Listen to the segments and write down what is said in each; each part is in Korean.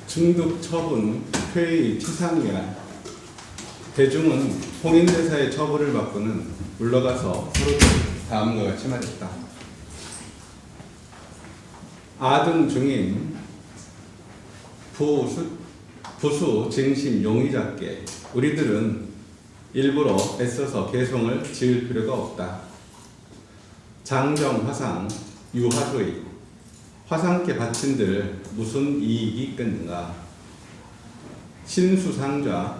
중득 처분 회의 치상이야. 대중은 홍인대사의 처벌을 받고는 물러가서 서로 다음과 같이 말했다. 아등 중인 부수 증심 용의자께 우리들은 일부러 애써서 개송을 지을 필요가 없다. 장정 화상 유화소이 화상께 바친들 무슨 이익이 있겠는가. 신수상자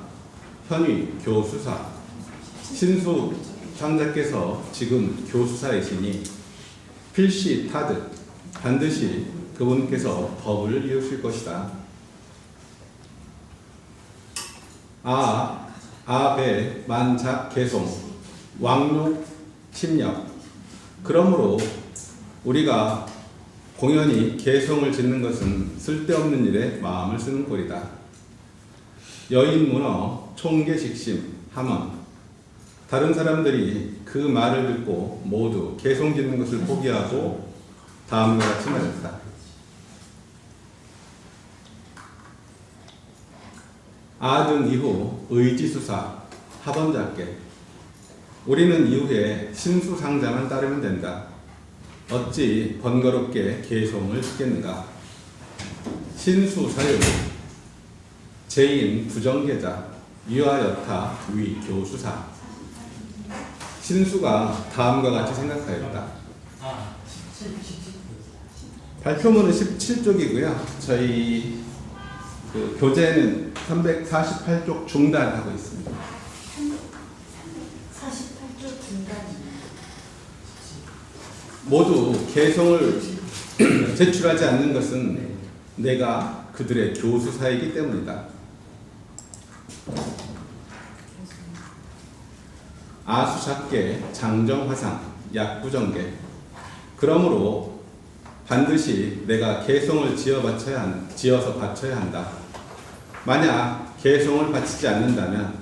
현위 교수사 신수상자께서 지금 교수사이시니 필시 타듯 반드시 그분께서 법을 이루실 것이다. 아배 만작 개송 왕욕 침략. 그러므로 우리가 공연히 개송을 짓는 것은 쓸데없는 일에 마음을 쓰는 꼴이다. 여인 문어 총계식심 함언. 다른 사람들이 그 말을 듣고 모두 개송 짓는 것을 포기하고 다음과 같이 말했다. 아등 이후 의지수사 하번자께 우리는 이후에 신수상자만 따르면 된다. 어찌 번거롭게 개송을 짓겠는가. 신수사유 제인 부정계자 유아여타 위 교수사. 신수가 다음과 같이 생각하였다. 발표문은 17쪽이고요. 저희 교재는 348쪽 중단하고 있습니다. 48쪽 중단이 모두 개송을 제출하지 않는 것은 내가 그들의 교수사이기 때문이다. 아수작계 장정화상 약부정계. 그러므로 반드시 내가 개송을 지어서 바쳐야 한다. 만약 개송을 바치지 않는다면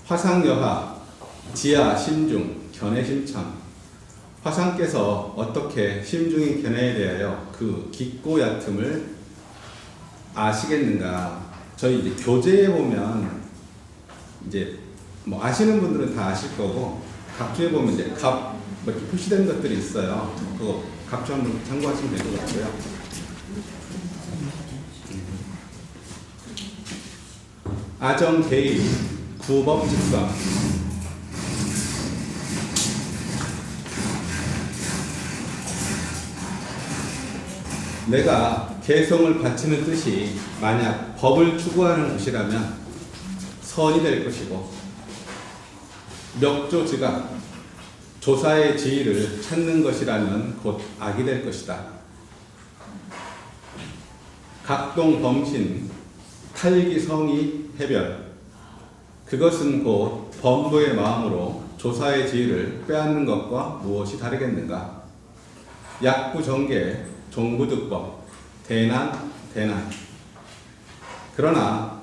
화상여하 지하 심중 견해심천. 화상께서 어떻게 심중인 견해에 대하여 그 깊고 얕음을 아시겠는가. 저희 이제 교재에 보면 이제 뭐 아시는 분들은 다 아실 거고 각주에 보면 이제 이렇게 표시된 것들이 있어요. 그거 각주 한번 참고하시면 될 것 같고요. 아정 개입 구법 직선. 내가 개송을 바치는 뜻이 만약 법을 추구하는 것이라면 선이 될 것이고 멱조지가 조사의 지위를 찾는 것이라면 곧 악이 될 것이다. 각동 범신 탈기성의 해별. 그것은 곧 범부의 마음으로 조사의 지위를 빼앗는 것과 무엇이 다르겠는가. 약부정계 종부득법 대난. 그러나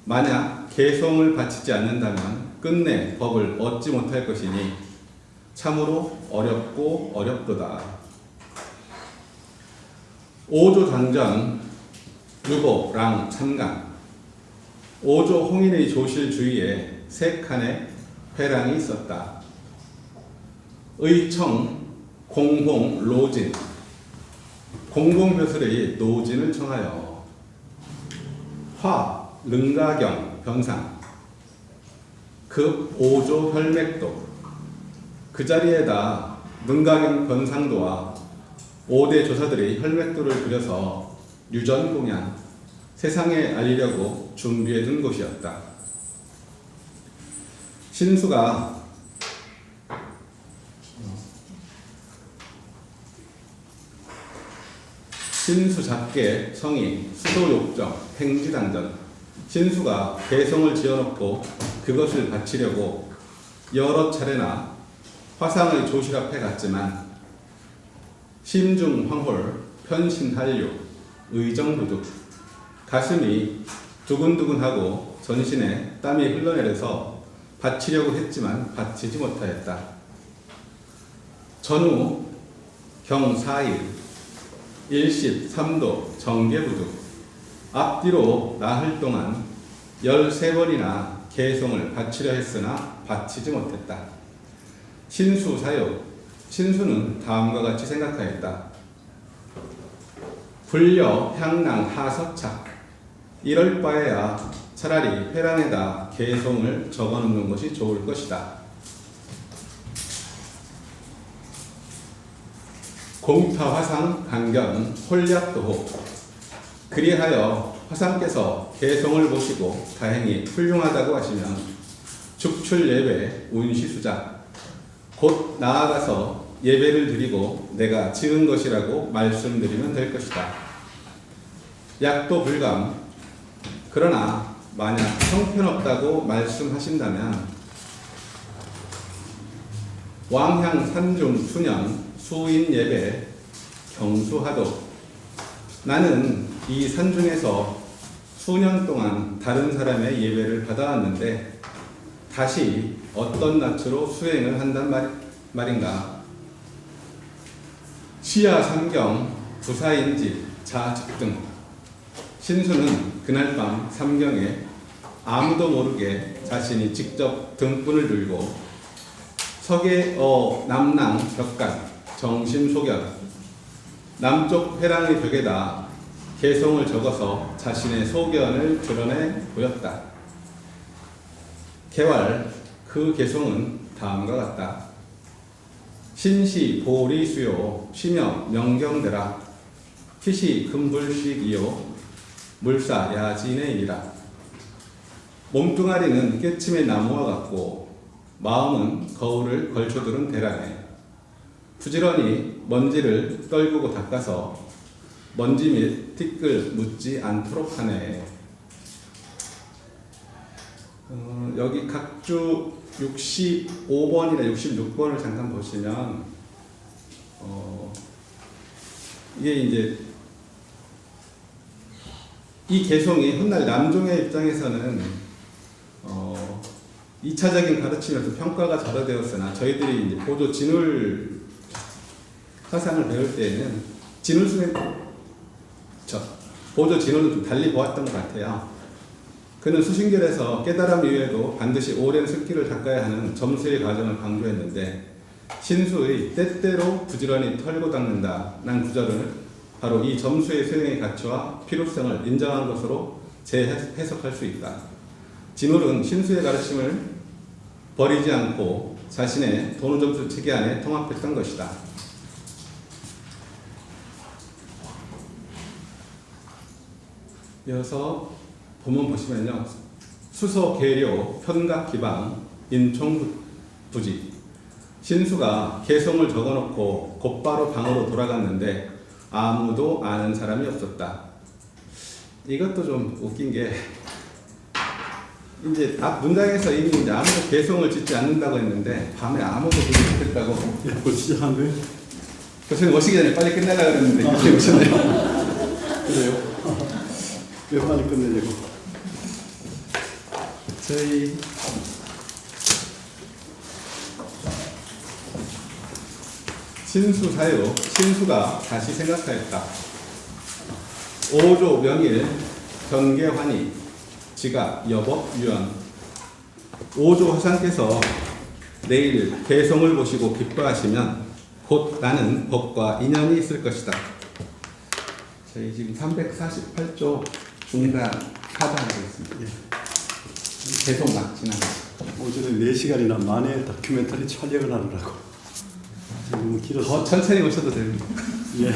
만약 개송을 바치지 않는다면 끝내 법을 얻지 못할 것이니 참으로 어렵고 어렵도다. 오조당전 유보랑 참강. 오조 홍인의 조실 주위에 3칸의 회랑이 있었다. 의청 공봉 로진. 공봉벼슬의 노진을 청하여 화 능가경 병상 급 5조 혈맥도. 그 자리에다 능가경 변상도와 5대 조사들이 혈맥도를 그려서 유전공양 세상에 알리려고 준비해둔 곳이었다. 신수가 신수작계 성의 수도욕정 행지당전. 신수가 개성을 지어놓고 그것을 바치려고 여러 차례나 화상의 조실 앞에 갔지만 심중황홀 편신한류 의정부득. 가슴이 두근두근하고 전신에 땀이 흘러내려서 바치려고 했지만 바치지 못하였다. 전후 경 4일 일십 3도 정계부득. 앞뒤로 나흘 동안 13번이나 개송을 바치려 했으나 바치지 못했다. 신수사요. 신수는 다음과 같이 생각하였다. 불려 향랑 하서차. 이럴 바에야 차라리 회랑에다 개송을 적어놓는 것이 좋을 것이다. 공타 화상 강견 홀약도호. 그리하여 화상께서 개송을 보시고 다행히 훌륭하다고 하시면 죽출 예배 운시수자 곧 나아가서 예배를 드리고 내가 지은 것이라고 말씀드리면 될 것이다. 약도 불감. 그러나 만약 형편없다고 말씀하신다면 왕향 산중 수년 수인 예배 경수하도. 나는 이 산중에서 수년 동안 다른 사람의 예배를 받아왔는데 다시 어떤 낯으로 수행을 한단 말인가. 시야 삼경 부사인지 자즉등. 신수는 그날 밤 삼경에 아무도 모르게 자신이 직접 등불을 들고 석의 남랑 벽간 정심소견 남쪽 회랑의 벽에다 개송을 적어서 자신의 소견을 드러내 보였다. 개왈 그 개송은 다음과 같다. 신시 보리수요 시며 명경대라 피시 금불식이요 물사 야진의이라. 몸뚱아리는 깨침의 나무와 같고 마음은 거울을 걸쳐두른 대라네. 부지런히 먼지를 떨구고 닦아서 먼지 및 티끌 묻지 않도록 하네. 여기 각주 65번이나 66번을 잠깐 보시면 이게 이제 이 개송이 훗날 남종의 입장에서는 2차적인 가르침에서 평가가 자료되었으나 저희들이 이제 보조 진울 사상을 배울 때에는 진울 수행 보조 진울은 좀 달리 보았던 것 같아요. 그는 수신결에서 깨달음 이후에도 반드시 오랜 습기를 닦아야 하는 점수의 과정을 강조했는데 신수의 때때로 부지런히 털고 닦는다 난 구절을 바로 이 점수의 수행의 가치와 필요성을 인정한 것으로 재해석할 수 있다. 진울은 신수의 가르침을 버리지 않고 자신의 도노점수 체계 안에 통합했던 것이다. 이어서 본문 보시면요. 수서 계료 편각 기방 인총 부지. 신수가 개송을 적어놓고 곧바로 방으로 돌아갔는데 아무도 아는 사람이 없었다. 이것도 좀 웃긴 게 이제 앞 문장에서 이미 이제 아무도 개송을 짓지 않는다고 했는데 밤에 아무도 보지 못했다고. 벌써 시작한 거예요? 교수님 오시기 전에 빨리 끝내려고 그랬는데 이렇게 오셨네요. 그래요? 왜 빨리 끝내려고? 저희 신수사요. 신수가 다시 생각하였다. 5조 명일 경계환희 지가 여법 유연. 5조 화상께서 내일 개송을 보시고 기뻐하시면 곧 나는 법과 인연이 있을 것이다. 저희 지금 348조 중간 하단하고 있습니다. 계속 막 지나가요. 오전에 4시간이나 만에 다큐멘터리 촬영을 하느라고 너무 길어서 더 천천히 오셔도 됩니다. 예.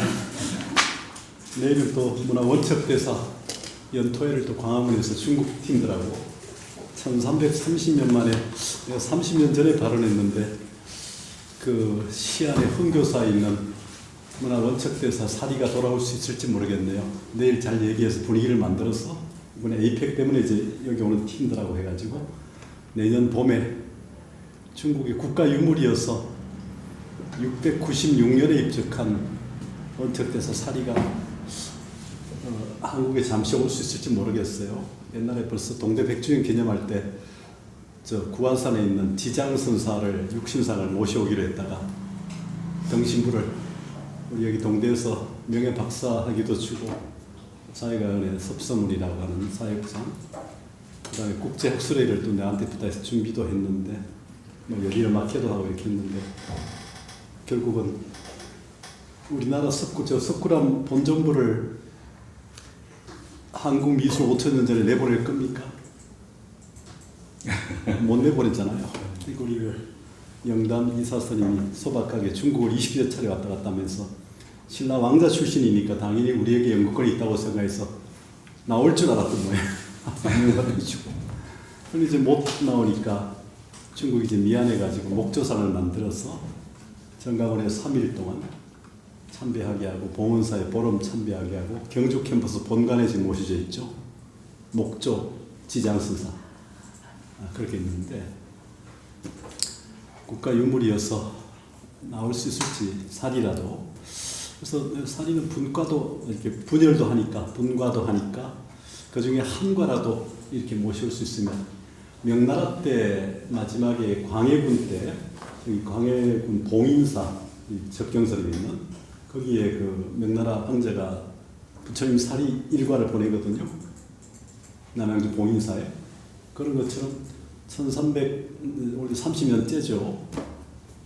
내일은 또 문화 원척대사 연토회를 또 광화문에서 중국 팀들하고 1330년 만에 내가 30년 전에 발언했는데 그 시안에 흥교사에 있는 문화 원척대사 사리가 돌아올 수 있을지 모르겠네요. 내일 잘 얘기해서 분위기를 만들어서 이번에 에이펙 때문에 이제 여기 오는 팀들하고 해가지고 내년 봄에 중국이 국가 유물이어서 696년에 입적한 원척대사 사리가 한국에 잠시 올 수 있을지 모르겠어요. 옛날에 벌써 동대 백주년 기념할 때 저 구안산에 있는 지장선사를 육신상을 모셔오기로 했다가 병신부를 우리 여기 동대에서 명예 박사학위도 주고 자유가은의 섭서물이라고 하는 사역장, 그다음에 국제학술회를 또 내한테 부탁해서 준비도 했는데 뭐 여기를 막혀도 하고 이렇게 했는데 결국은 우리나라 석굴암 본정부를 한국 미술 5천년 전에 내보낼 겁니까? 못 내보냈잖아요. 그리고 우리를 영담 이사스님이 소박하게 중국을 20여 차례 왔다 갔다 하면서 신라 왕자 출신이니까 당연히 우리에게 영국권이 있다고 생각해서 나올 줄 알았던 모양. 그런데 이제 못 나오니까 중국이 이제 미안해가지고 목조상을 만들어서 정강원에 3일 동안 참배하게 하고 봉헌사에 보름 참배하게 하고 경주 캠퍼스 본관에 지금 모셔져 있죠. 목조 지장선사 그렇게 있는데 국가유물이어서 나올 수 있을지 살이라도. 그래서 살이는 분과도 이렇게 분열도 하니까 분과도 하니까 그 중에 한 과라도 이렇게 모실 수 있으면 명나라 때 마지막에 광해군 때 여기 광해군 봉인사 적경설에 있는 거기에 그 명나라 황제가 부처님 살이 일과를 보내거든요. 남양주 봉인사에. 그런 것처럼 1330년째죠.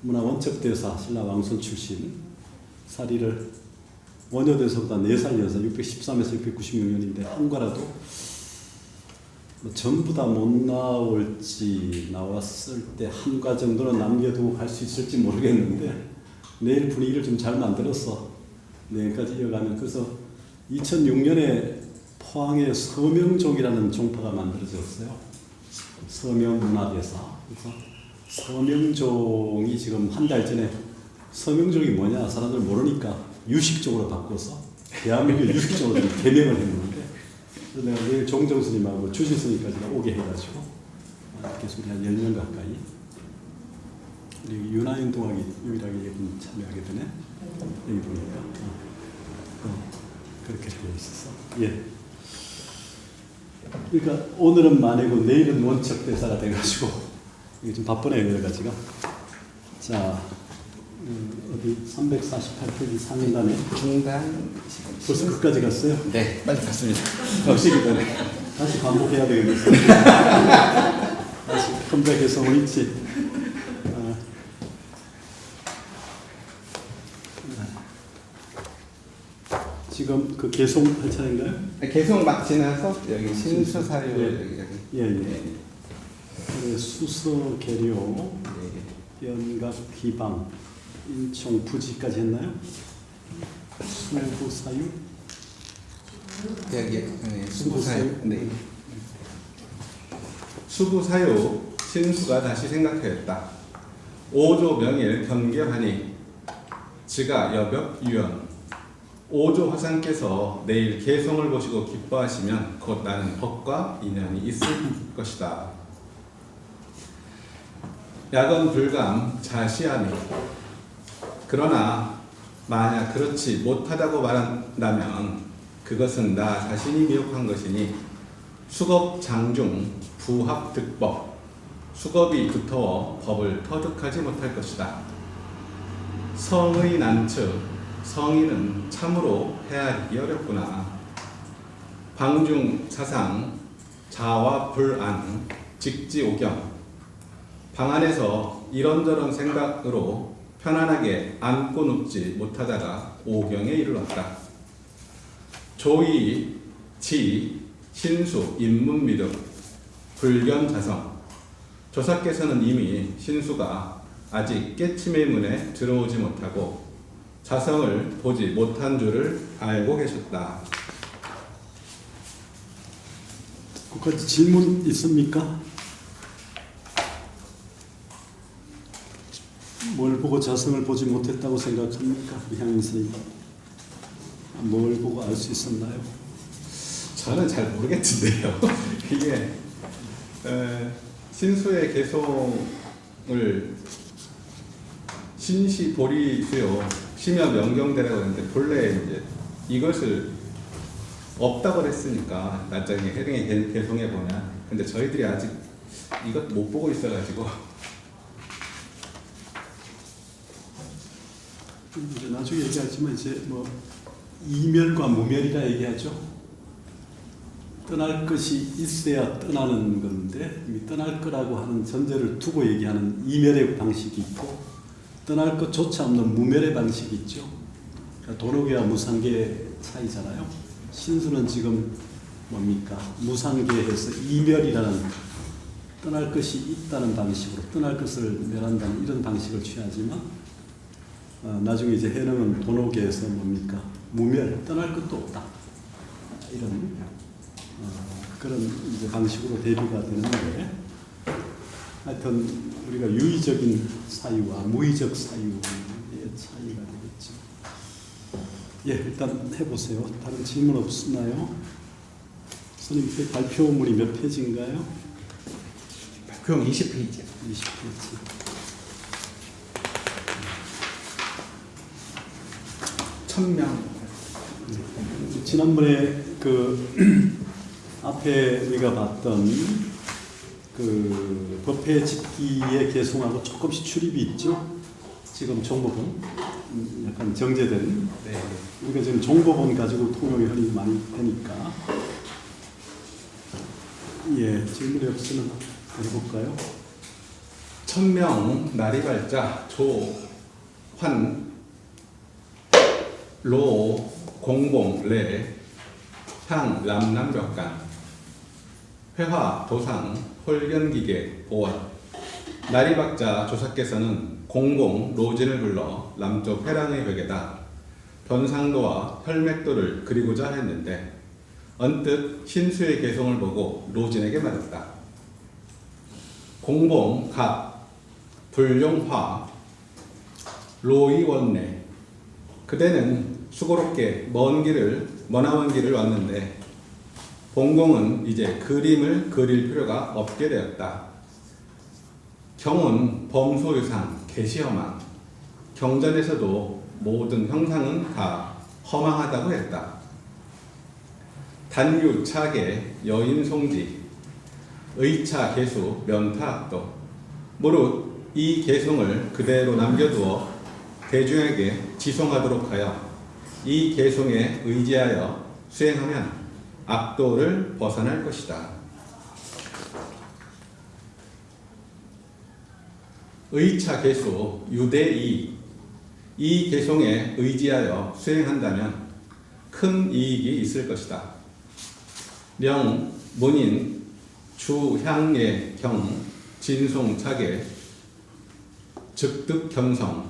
문화원척대사 신라 왕손 출신 사리를 원효대사보다 4살 연사 613에서 696년인데 한과라도 뭐 전부 다 못 나올지 나왔을 때 한과 정도는 남겨두고 갈 수 있을지 모르겠는데 내일 분위기를 좀 잘 만들어서 내일까지 이어가면. 그래서 2006년에 포항에 서명족이라는 종파가 만들어졌어요. 서명문화대사. 그래서 서명종이 지금 한 달 전에 서명종이 뭐냐 사람들 모르니까 유식종으로 바꿔서 대한민국 유식종으로 개명을 했는데 그래서 내가 내일 종정스님하고 주실스님까지 오게 해가지고 이렇게 우리 한 10명 가까이 그리고 윤하윤동학이 유일하게 여기 참여하게 되네. 여기 보니까 그렇게 되어 있어서 예. 그러니까 오늘은 만회고 내일은 원척대사가 돼가지고 이게 좀 바쁘네요 여러 가지가. 자 어디 348페이지 상인단에 중단 벌써 끝까지 갔어요? 네 빨리 갔습니다. 역시 그다음에 다시 반복해야 되겠어요. 다시 컴백해서 옳지. 지금 그 개송할 차례인가요? 계속 막 지나서 여기 신수사료 예. 여기 예. 그래, 수서 계료 네. 연각 비방 인총 부지까지 했나요? 수부사유 여기 수부사유 네. 수부사유 신수가 다시 생각하였다. 5조 명일 경계하니 지가 여벽 유연 5조 화상께서 내일 개성을 보시고 기뻐하시면 곧 나는 법과 인연이 있을 것이다. 야건 불감 자시하니 그러나 만약 그렇지 못하다고 말한다면 그것은 나 자신이 미혹한 것이니 수겁 장중 부합 득법 수겁이 두터워 법을 터득하지 못할 것이다. 성의 난처 성인은 참으로 헤아리기 어렵구나. 방중 사상 자와 불안 직지오경 방 안에서 이런저런 생각으로 편안하게 앉고 눕지 못하다가 오경에 이르렀다. 조이, 지, 신수, 인문미득, 불견자성 조사께서는 이미 신수가 아직 깨침의 문에 들어오지 못하고 자성을 보지 못한 줄을 알고 계셨다. 거기까지 질문 있습니까? 뭘 보고 자성을 보지 못했다고 생각합니까? 이향인 선생님. 뭘 보고 알 수 있었나요? 저는 잘 모르겠는데요. 이게 신수의 개송을 신시 보리수요 심야 명경대라고 하는데 본래 이제 이것을 없다고 했으니까 나중에 해령에 개송해 보면 근데 저희들이 아직 이것 못 보고 있어가지고 이제 나중에 얘기하지만 이제 뭐 이멸과 무멸이라 얘기하죠. 떠날 것이 있어야 떠나는 건데 이 떠날 거라고 하는 전제를 두고 얘기하는 이멸의 방식이 있고 떠날 것조차 없는 무멸의 방식이 있죠. 그러니까 도노계와 무상계의 차이잖아요. 신수는 지금 뭡니까? 무상계에서 이멸이라는 떠날 것이 있다는 방식으로 떠날 것을 멸한다는 이런 방식을 취하지만 나중에 이제 해능은 도노계에서 뭡니까? 무멸, 떠날 것도 없다. 이런 그런 이제 방식으로 대비가 되는데 하여튼 우리가 유의적인 사유와 무의적 사유의 차이가 되겠죠. 예, 일단 해보세요. 다른 질문 없나요? 선생님, 그 발표물이 몇 페이지인가요? 발표용 20페이지. 20페이지. 천명. 지난번에 그 앞에 우리가 봤던 그 법회 집기의 개송하고 조금씩 출입이 있죠. 지금 종법은 약간 정제된. 네. 우리가 지금 종법은 가지고 통용이 흔히 많이 되니까. 예, 질문이 없으면 해볼까요? 천명 나리발자 조환 로 공봉 레 향 람남벽간 회화 도상 홀견기계 보원 나리박자 조사께서는 공공 로진을 불러 남쪽 회랑의 벽에다 변상도와 혈맥도를 그리고자 했는데 언뜻 신수의 개성을 보고 로진에게 말했다. 공봉 갓 불용화 로이원내 그대는 수고롭게 머나먼 길을 왔는데 봉공은 이제 그림을 그릴 필요가 없게 되었다. 경은 범소유상 개시험한 경전에서도 모든 형상은 다 허망하다고 했다. 단유 차계 여인 송지 의차 개수 면타악도 무릇 이 개송을 그대로 남겨두어 대중에게 지송하도록 하여 이 개송에 의지하여 수행하면 악도를 벗어날 것이다. 의차 개수 유대이 이 개송에 의지하여 수행한다면 큰 이익이 있을 것이다. 명 문인 주향예 경 진송차계 즉득 견성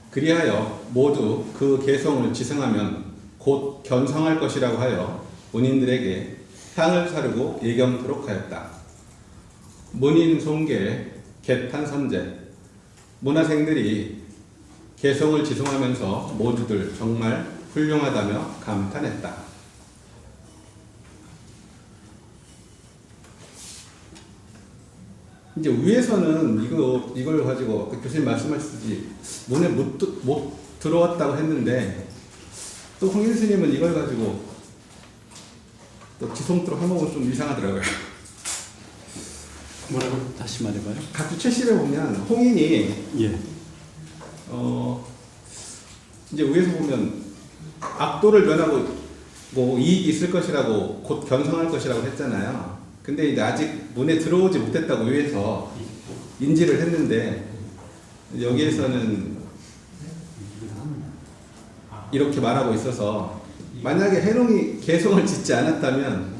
그리하여 모두 그 개성을 지성하면 곧 견성할 것이라고 하여 문인들에게 향을 사르고 예견토록 하였다. 문인 송계 개탄 선제 문화생들이 개성을 지송하면서 모두들 정말 훌륭하다며 감탄했다. 이제 위에서는 이걸 가지고 교수님 말씀하셨듯이 문에 못 들어왔다고 했는데 또 홍인 스님은 이걸 가지고 또 지송토록 한 번은 좀 이상하더라고요. 뭐라고 다시 말해봐요? 각주 최실에 보면 홍인이 예. 이제 위에서 보면 악도를 면하고 뭐 이익이 있을 것이라고 곧 견성할 것이라고 했잖아요. 근데 이제 아직 문에 들어오지 못했다고 위에서 인지를 했는데 여기에서는 이렇게 말하고 있어서 만약에 해롱이 개성을 짓지 않았다면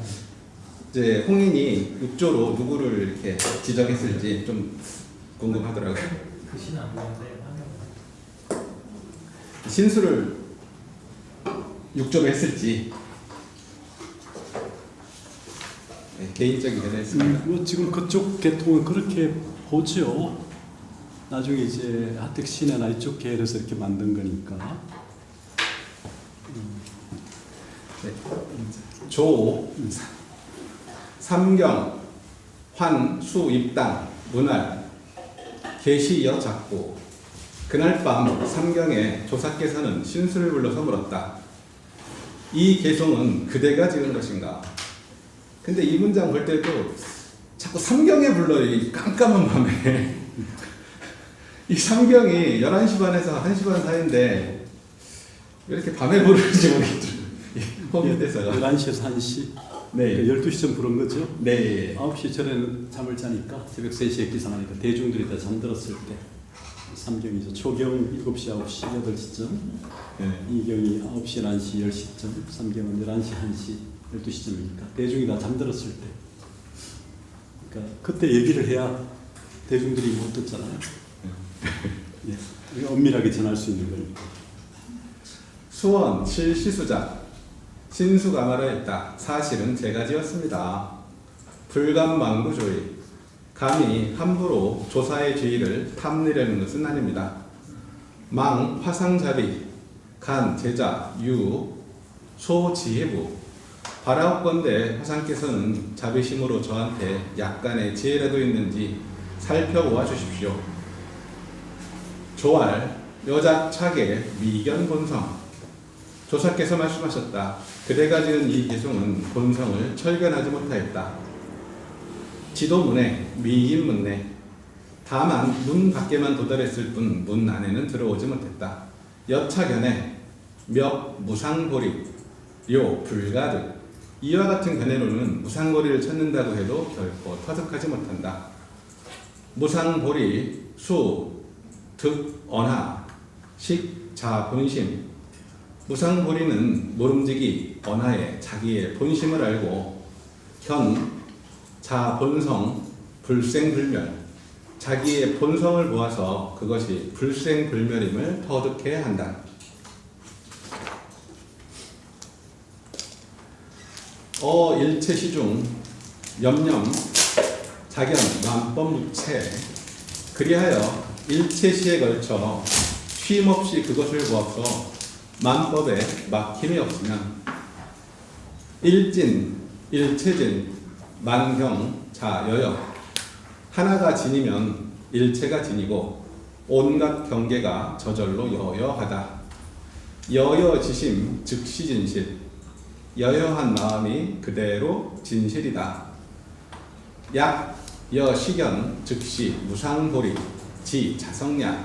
이제 홍인이 육조로 누구를 이렇게 지정했을지 좀 궁금하더라고요. 글씨는 안 보이는데 신수를 육조로 했을지 네, 개인적인 견해였습니다. 뭐 지금 그쪽 계통은 그렇게 보죠. 나중에 이제 하택 신해나 이쪽 계열에서 이렇게 만든 거니까. 네. 조 삼경 환 수 입당 문활 계시여 작고 그날 밤 삼경에 조사께서는 신수를 불러서 물었다. 이 개송은 그대가 지은 것인가? 근데 이 문장 볼 때도 자꾸 삼경에 불러요. 이 깜깜한 밤에. 이 삼경이 11시 반에서 1시 반 사이인데 왜 이렇게 밤에 부르는지 모르겠더라고요. 호기대사가. 11시에서 1시. 네. 12시쯤 부른 거죠? 네. 9시 전에는 잠을 자니까 새벽 3시에 기상하니까 대중들이 다 잠들었을 때 삼경이죠. 초경 7시, 9시, 8시쯤, 네. 이경이 9시, 1시, 10시쯤, 삼경은 11시, 1시, 12시쯤이니까 대중이 다 잠들었을 때. 그러니까 그때 얘기를 해야 대중들이 못 듣잖아요. 예. 엄밀하게 전할 수 있는 겁니다. 수원 칠시수작 신수가 말하였다. 사실은 제가 지었습니다. 불감망구조의 감히 함부로 조사의 주의를 탐내려는 것은 아닙니다. 망 화상자비 간 제자 유 소지혜부 바라옵건대 화상께서는 자비심으로 저한테 약간의 지혜라도 있는지 살펴보아 주십시오. 조알 여자차계 미견 본성 조사께서 말씀하셨다. 그대가 지은 이 개송은 본성을 철견하지 못하였다. 지도문에 미인문내 다만 문 밖에만 도달했을 뿐 문 안에는 들어오지 못했다. 여차견에 몇 무상고리 요 불가득 이와 같은 견해로는 무상고리를 찾는다고 해도 결코 터득하지 못한다. 무상고리 수, 득, 언하, 식, 자, 본심 무상고리는 모름지기, 언하에 자기의 본심을 알고 현, 자, 본성, 불생불멸 자기의 본성을 보아서 그것이 불생불멸임을 터득해야 한다. 일체시중 염염 자견 만법무체 그리하여 일체시에 걸쳐 쉼없이 그것을 보아서 만법에 막힘이 없으면 일진, 일체진, 만경, 자, 여여 하나가 진이면 일체가 진이고 온갖 경계가 저절로 여여하다. 여여지심 즉시 진실 여여한 마음이 그대로 진실이다. 약, 여, 시견, 즉시 무상보리, 지, 자성약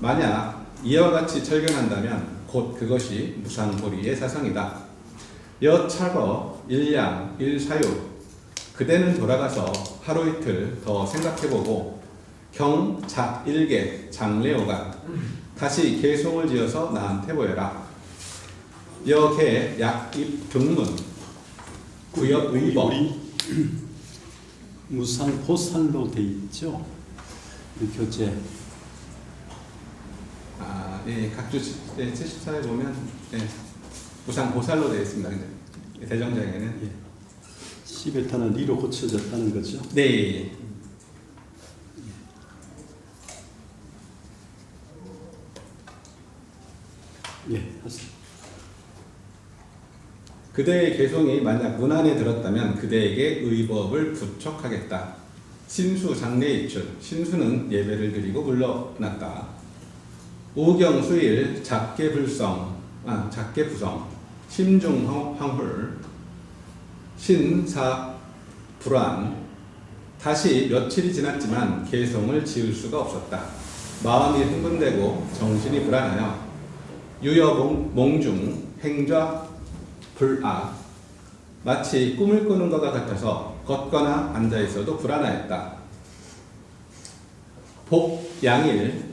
만약 이와 같이 철견한다면 곧 그것이 무상보리의 사성이다. 여차거, 일양, 일사유 그대는 돌아가서 하루 이틀 더 생각해보고 경, 작, 일개, 장래오가 다시 개송을 지어서 나한테 보여라. 여개, 약, 입, 등문 구역, 의법 무상 보살로 돼 있죠. 이 교재. 예, 각주 74에 보면 예, 무상 보살로 되어 있습니다. 근데 대정장에는 예. 시베타는 리로 고쳐졌다는 거죠. 네. 예, 하세요. 그대의 개송이 만약 문 안에 들었다면 그대에게 의법을 부척하겠다. 신수 장례입출 신수는 예배를 드리고 물러났다. 우경수일 작계불성 작계부성 심중황홀 신사 불안 다시 며칠이 지났지만 개송을 지을 수가 없었다. 마음이 흥분되고 정신이 불안하여 유여몽중 행좌 불악 마치 꿈을 꾸는 것과 같아서 걷거나 앉아있어도 불안하였다. 복양일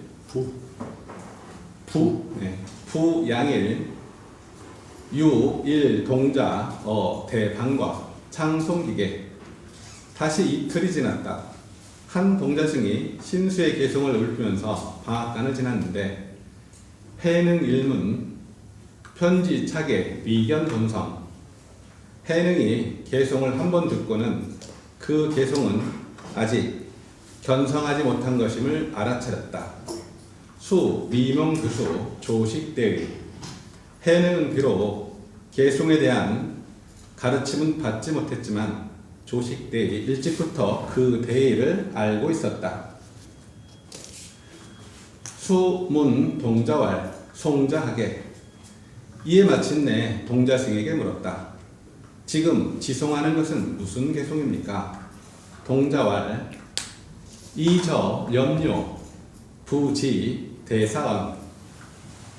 부양일 유일 동자 대방과 창송기계 다시 이틀이 지났다. 한 동자승이 신수의 개송을 읊으면서 방앗간을 지났는데 해능 일문 편지 차계 미견 본성 해능이 개송을 한 번 듣고는 그 개송은 아직 견성하지 못한 것임을 알아차렸다. 수 미명교수 조식대의 해능은 비록 개송에 대한 가르침은 받지 못했지만 조식대의 일찍부터 그 대의를 알고 있었다. 수문 동자왈 송자하게 이에 마침내 동자승에게 물었다. 지금 지송하는 것은 무슨 개송입니까? 동자왈 이저 염료 부지 대사원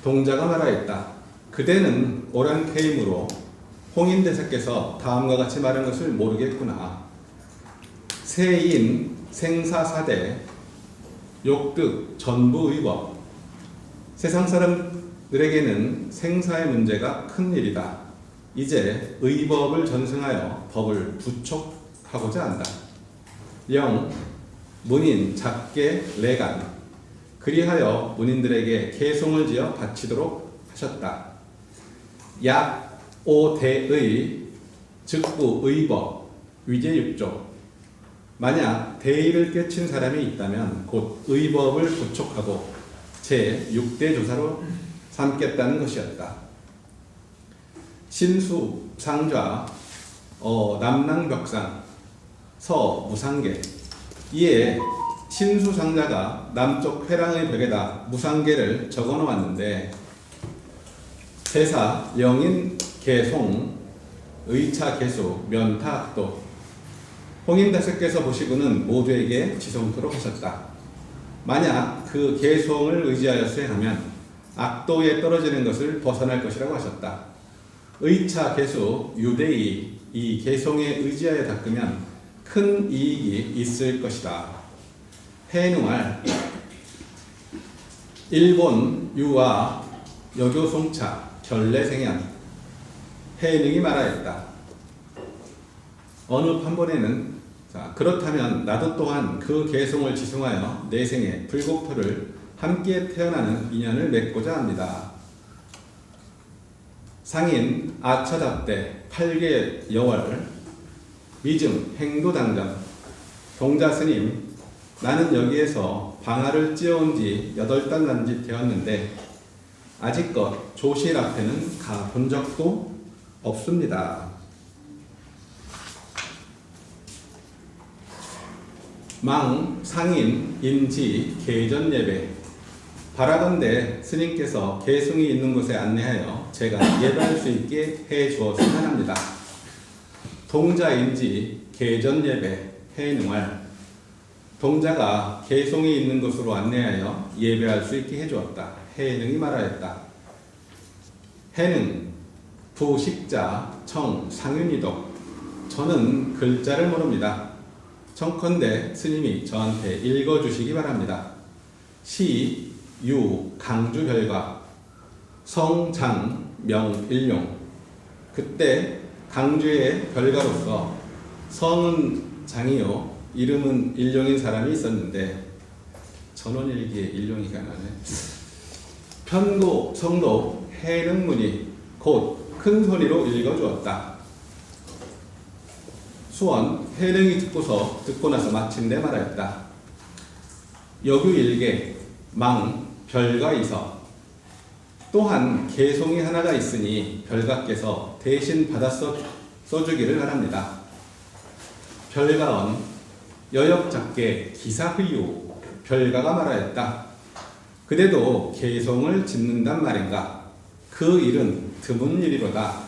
동자가 말하였다. 그대는 오랑캐이므로 홍인대사께서 다음과 같이 말한 것을 모르겠구나. 세인 생사사대 욕득 전부의법. 세상 사람들에게는 생사의 문제가 큰 일이다. 이제 의법을 전승하여 법을 부촉하고자 한다. 영 문인 작게 레간. 그리하여 문인들에게 계송을 지어 바치도록 하셨다. 약 오대의 즉부의법 위제육조. 만약 대의를 깨친 사람이 있다면 곧 의법을 부촉하고 제6대 조사로 삼겠다는 것이었다. 신수상좌 남랑벽상 서무상계. 이에 신수상자가 남쪽 회랑의 벽에다 무상계를 적어 놓았는데 대사 영인 개송 의차 개수 면타 악도. 홍인다섯께서 보시고는 모두에게 지송토록 하셨다. 만약 그 개송을 의지하였어야 하면 악도에 떨어지는 것을 벗어날 것이라고 하셨다. 의차 개수 유대이. 이 개송에 의지하여 닦으면 큰 이익이 있을 것이다. 해능할 일본 유아 여교송차 결례생연. 해능이 말하였다. 어느 판본에는 그렇다면 나도 또한 그 개송을 지송하여 내 생에 불국토를 함께 태어나는 인연을 맺고자 합니다. 상인 아차답대 8개 여월 미증 행도당장. 동자스님, 나는 여기에서 방아를 찧어온 지 8달 남짓 되었는데 아직껏 조실 앞에는 가본 적도 없습니다. 망 상인 인지 계전 예배. 바라건대 스님께서 계승이 있는 곳에 안내하여 제가 예배할 수 있게 해 주었으면 합니다. 동자인지 계전 예배 해능할. 동자가 계송이 있는 곳으로 안내하여 예배할 수 있게 해 주었다. 해능이 말하였다. 해능 부식자 청 상윤이독. 저는 글자를 모릅니다. 청컨대 스님이 저한테 읽어주시기 바랍니다. 시, 유, 강주 별과 성장, 명, 일용. 그때 강주의 별가로서 성은 장이요 이름은 일용인 사람이 있었는데 전원일기에 일용이가 나네. 편고 성도 해능문이 곧 큰 소리로 읽어주었다. 수원 해능이 듣고 나서 마침내 말하였다. 여규일계 망 별가 이서. 또한 계송이 하나가 있으니 별가께서 대신 받아 써주기를 바랍니다. 별가언 여역작게 기사흐유. 별가가 말하였다. 그대도 계송을 짓는단 말인가? 그 일은 드문 일이로다.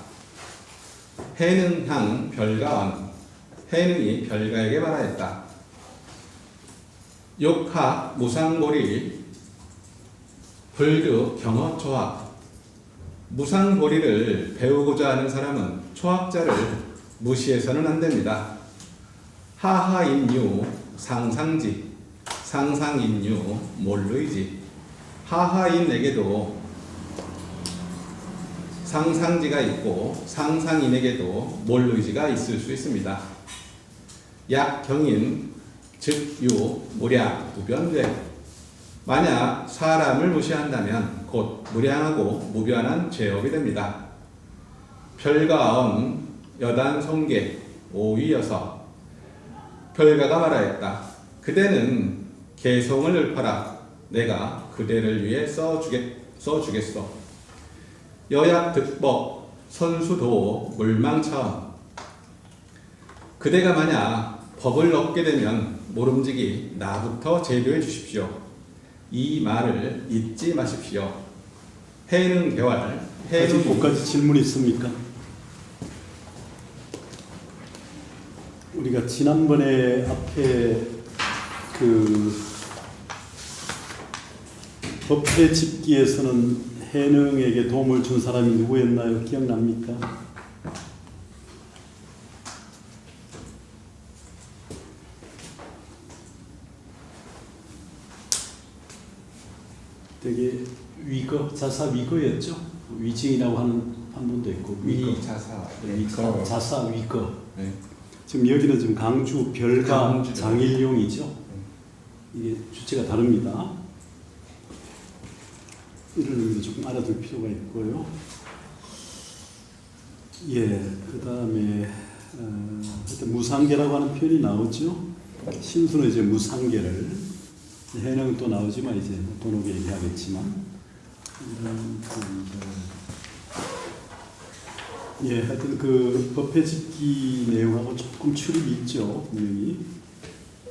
해능향 별가언. 해능이 별가에게 말하였다. 욕학 무상보리 불교 경어 초학. 무상보리를 배우고자 하는 사람은 초학자를 무시해서는 안 됩니다. 하하인유 상상지. 상상인유 몰르이지. 하하인에게도 상상지가 있고 상상인에게도 몰르이지가 있을 수 있습니다. 약경인 즉유 무량 무변돼. 만약 사람을 무시한다면 곧 무량하고 무변한 죄업이 됩니다. 별가언 여단송계 오위여서. 별가가 말하였다. 그대는 계송을 읊어라. 내가 그대를 위해 써주겠소. 여약득법 선수도 물망차원. 그대가 만약 법을 얻게 되면 모름지기 나부터 제도해 주십시오. 이 말을 잊지 마십시오. 해능 개활. 아직 뭐까지 질문 있습니까? 우리가 지난번에 앞에 그 법회 집기에서는 해능에게 도움을 준 사람이 누구였나요? 기억납니까? 되게 위거, 자사 위거였죠. 위증이라고 하는 한분도 있고 위거, 위자사. 자사 위거. 네. 지금 여기는 지금 강주 별가 강주. 장일용이죠. 이게 주체가 다릅니다. 이런 의미도 조금 알아둘 필요가 있고요. 예, 그 다음에 무상계라고 하는 표현이 나오죠. 신수는 이제 무상계를, 해는 또 나오지만 이제 번호계 얘기하겠지만 이런 예, 하여튼 그 법회집기 내용하고 조금 출입이 있죠, 분명히.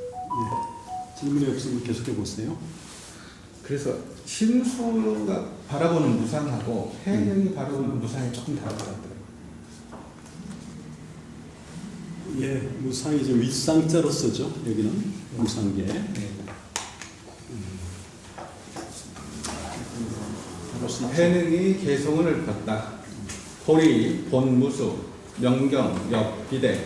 예, 질문이 없으면 계속해 보세요. 그래서 신수가 바라보는 무상하고 해능이 바라보는 무상이 조금 다르더라고요. 예, 무상이 지금 윗상자로 쓰죠. 여기는 무상계. 네. 해능이 개성을 폈다. 호리, 본무수, 명경, 역, 비대,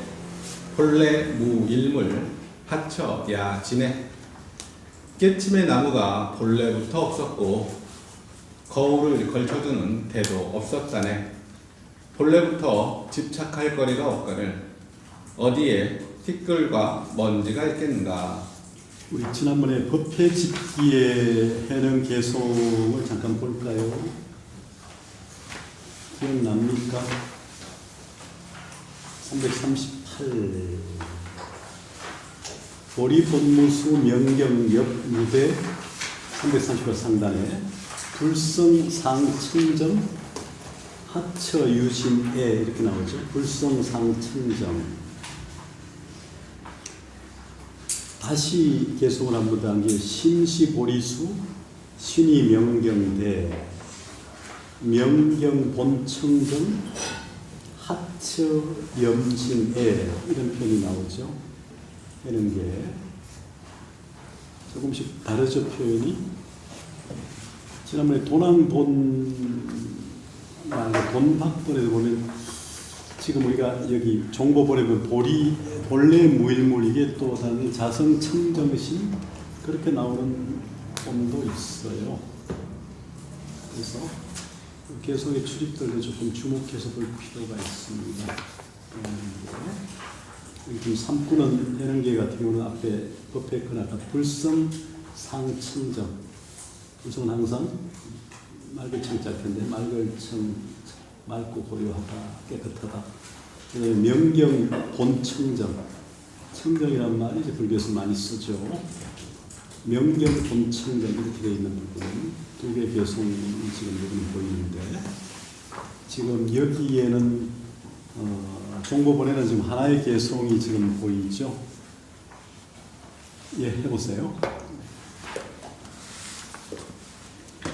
본래, 무, 일물, 하처, 야, 진해. 깨침의 나무가 본래부터 없었고 거울을 걸쳐주는 대도 없었다네. 본래부터 집착할 거리가 없거늘 어디에 티끌과 먼지가 있겠는가. 우리 지난번에 법회집기의 해능 개송을 잠깐 볼까요? 기억납니까? 338 보리 본무수 명경 역 무대 338 상단에 불성 상층정 하처 유심에 이렇게 나오죠. 불성 상층정. 다시 개송을 한 번 더 한 게 심시보리수 신이 명경대 명경 본청정 하처 염진애 이런 표현이 나오죠. 이런 게 조금씩 다르죠, 표현이. 지난번에 도난본 본박본에도 보면 지금 우리가 여기 정보본에 보면 본래 무일물 이게 또 다른 자성청정신 그렇게 나오는 본도 있어요. 그래서 개성의 출입들을 조금 주목해서 볼 필요가 있습니다. 지금 3구는 해능계 같은 경우는 앞에 법회권 아까 불성 상청정 불성은 항상 맑을 청자 텐데 맑을 청 맑고 고요하다 깨끗하다. 그다음에 명경 본청정 청정이란 말이 이제 불교에서 많이 쓰죠. 명경 본청정 이렇게 되어 있는 부분 두 개의 개성이 지금 여기 보이는데 지금 여기에는 종보본에는 지금 하나의 개성이 지금 보이죠. 예, 해보세요.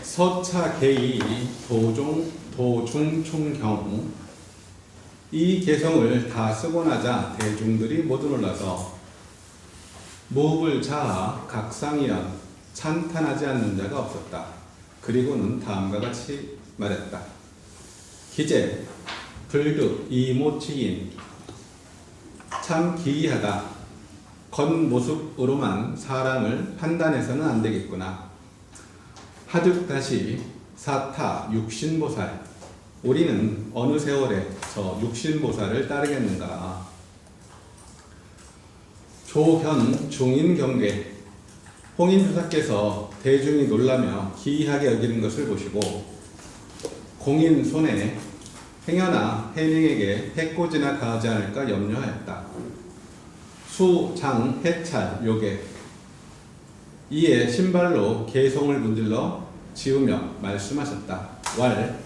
서차 개이 도중총경 이 개성을 다 쓰고 나자 대중들이 모두 놀라서 무업을 자아 각상이연 찬탄하지 않는 자가 없었다. 그리고는 다음과 같이 말했다. 기재 불득 이모치인 참 기이하다. 겉모습으로만 사람을 판단해서는 안 되겠구나. 하득 다시 사타 육신보살 우리는 어느 세월에 저 육신보살을 따르겠는가. 조현 중인경계 홍인주사께서 대중이 놀라며 기이하게 여기는 것을 보시고 공인 손에 행여나 해능에게 해코지나 가하지 않을까 염려하였다. 수, 장, 해찰, 요계 이에 신발로 개성을 문질러 지으며 말씀하셨다. 왈,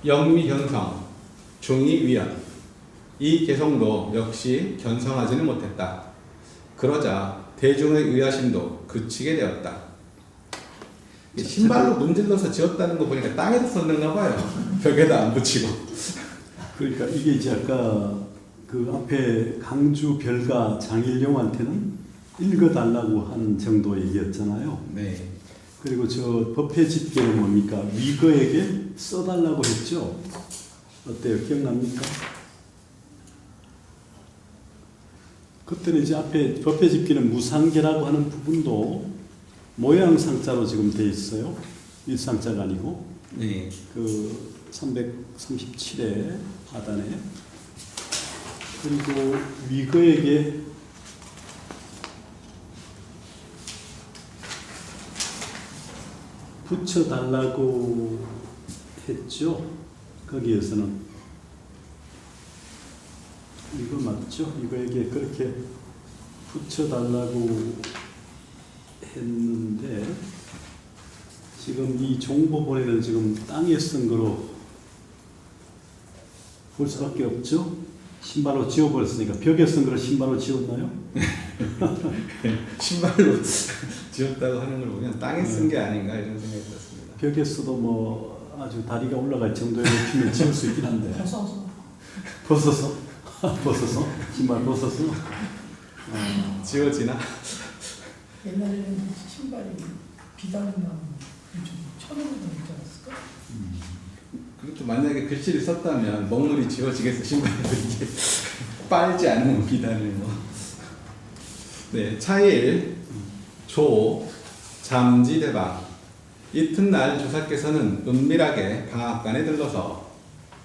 영미견성, 중이위연 이 개성도 역시 견성하지는 못했다. 그러자 대중의 의아심도 그치게 되었다. 신발로 문질러서 지었다는 거 보니까 땅에다 썼는가 봐요. 벽에다 안 붙이고. 그러니까 이게 이제 아까 그 앞에 강주 별가 장일용한테는 읽어달라고 한 정도 얘기였잖아요. 네. 그리고 저 법회 집계는 뭡니까? 위거에게 써달라고 했죠. 어때요? 기억납니까? 그때는 이제 앞에 법회 집계는 무상계라고 하는 부분도 모양상자로 지금 돼 있어요. 일상자가 아니고 네. 그 337회 하단에 그리고 위거에게 붙여달라고 했죠. 거기에서는 이거 맞죠? 이거에게 그렇게 붙여달라고 했는데 지금 이 종보본에는 지금 땅에 쓴 거로 볼 수밖에 없죠. 신발로 지워버렸으니까 벽에 쓴 거를 신발로 지웠나요? 신발로 지었다고 하는 걸 보면 땅에 쓴 게 아닌가 이런 생각이 들었습니다. 벽에 써도 뭐 아주 다리가 올라갈 정도의 높이면 지울 수 있긴 한데 벗어서 신발 벗어서 지워지나? 옛날에는 신발이 비단이나 천원도 되지 않았을까? 그것도 만약에 글씨를 썼다면 먹물이 지워지겠어. 신발도 이제 빨지 않는 비단을 뭐. 네, 차일 조 잠지대방 이튿날 조사께서는 은밀하게 방앗간에 들러서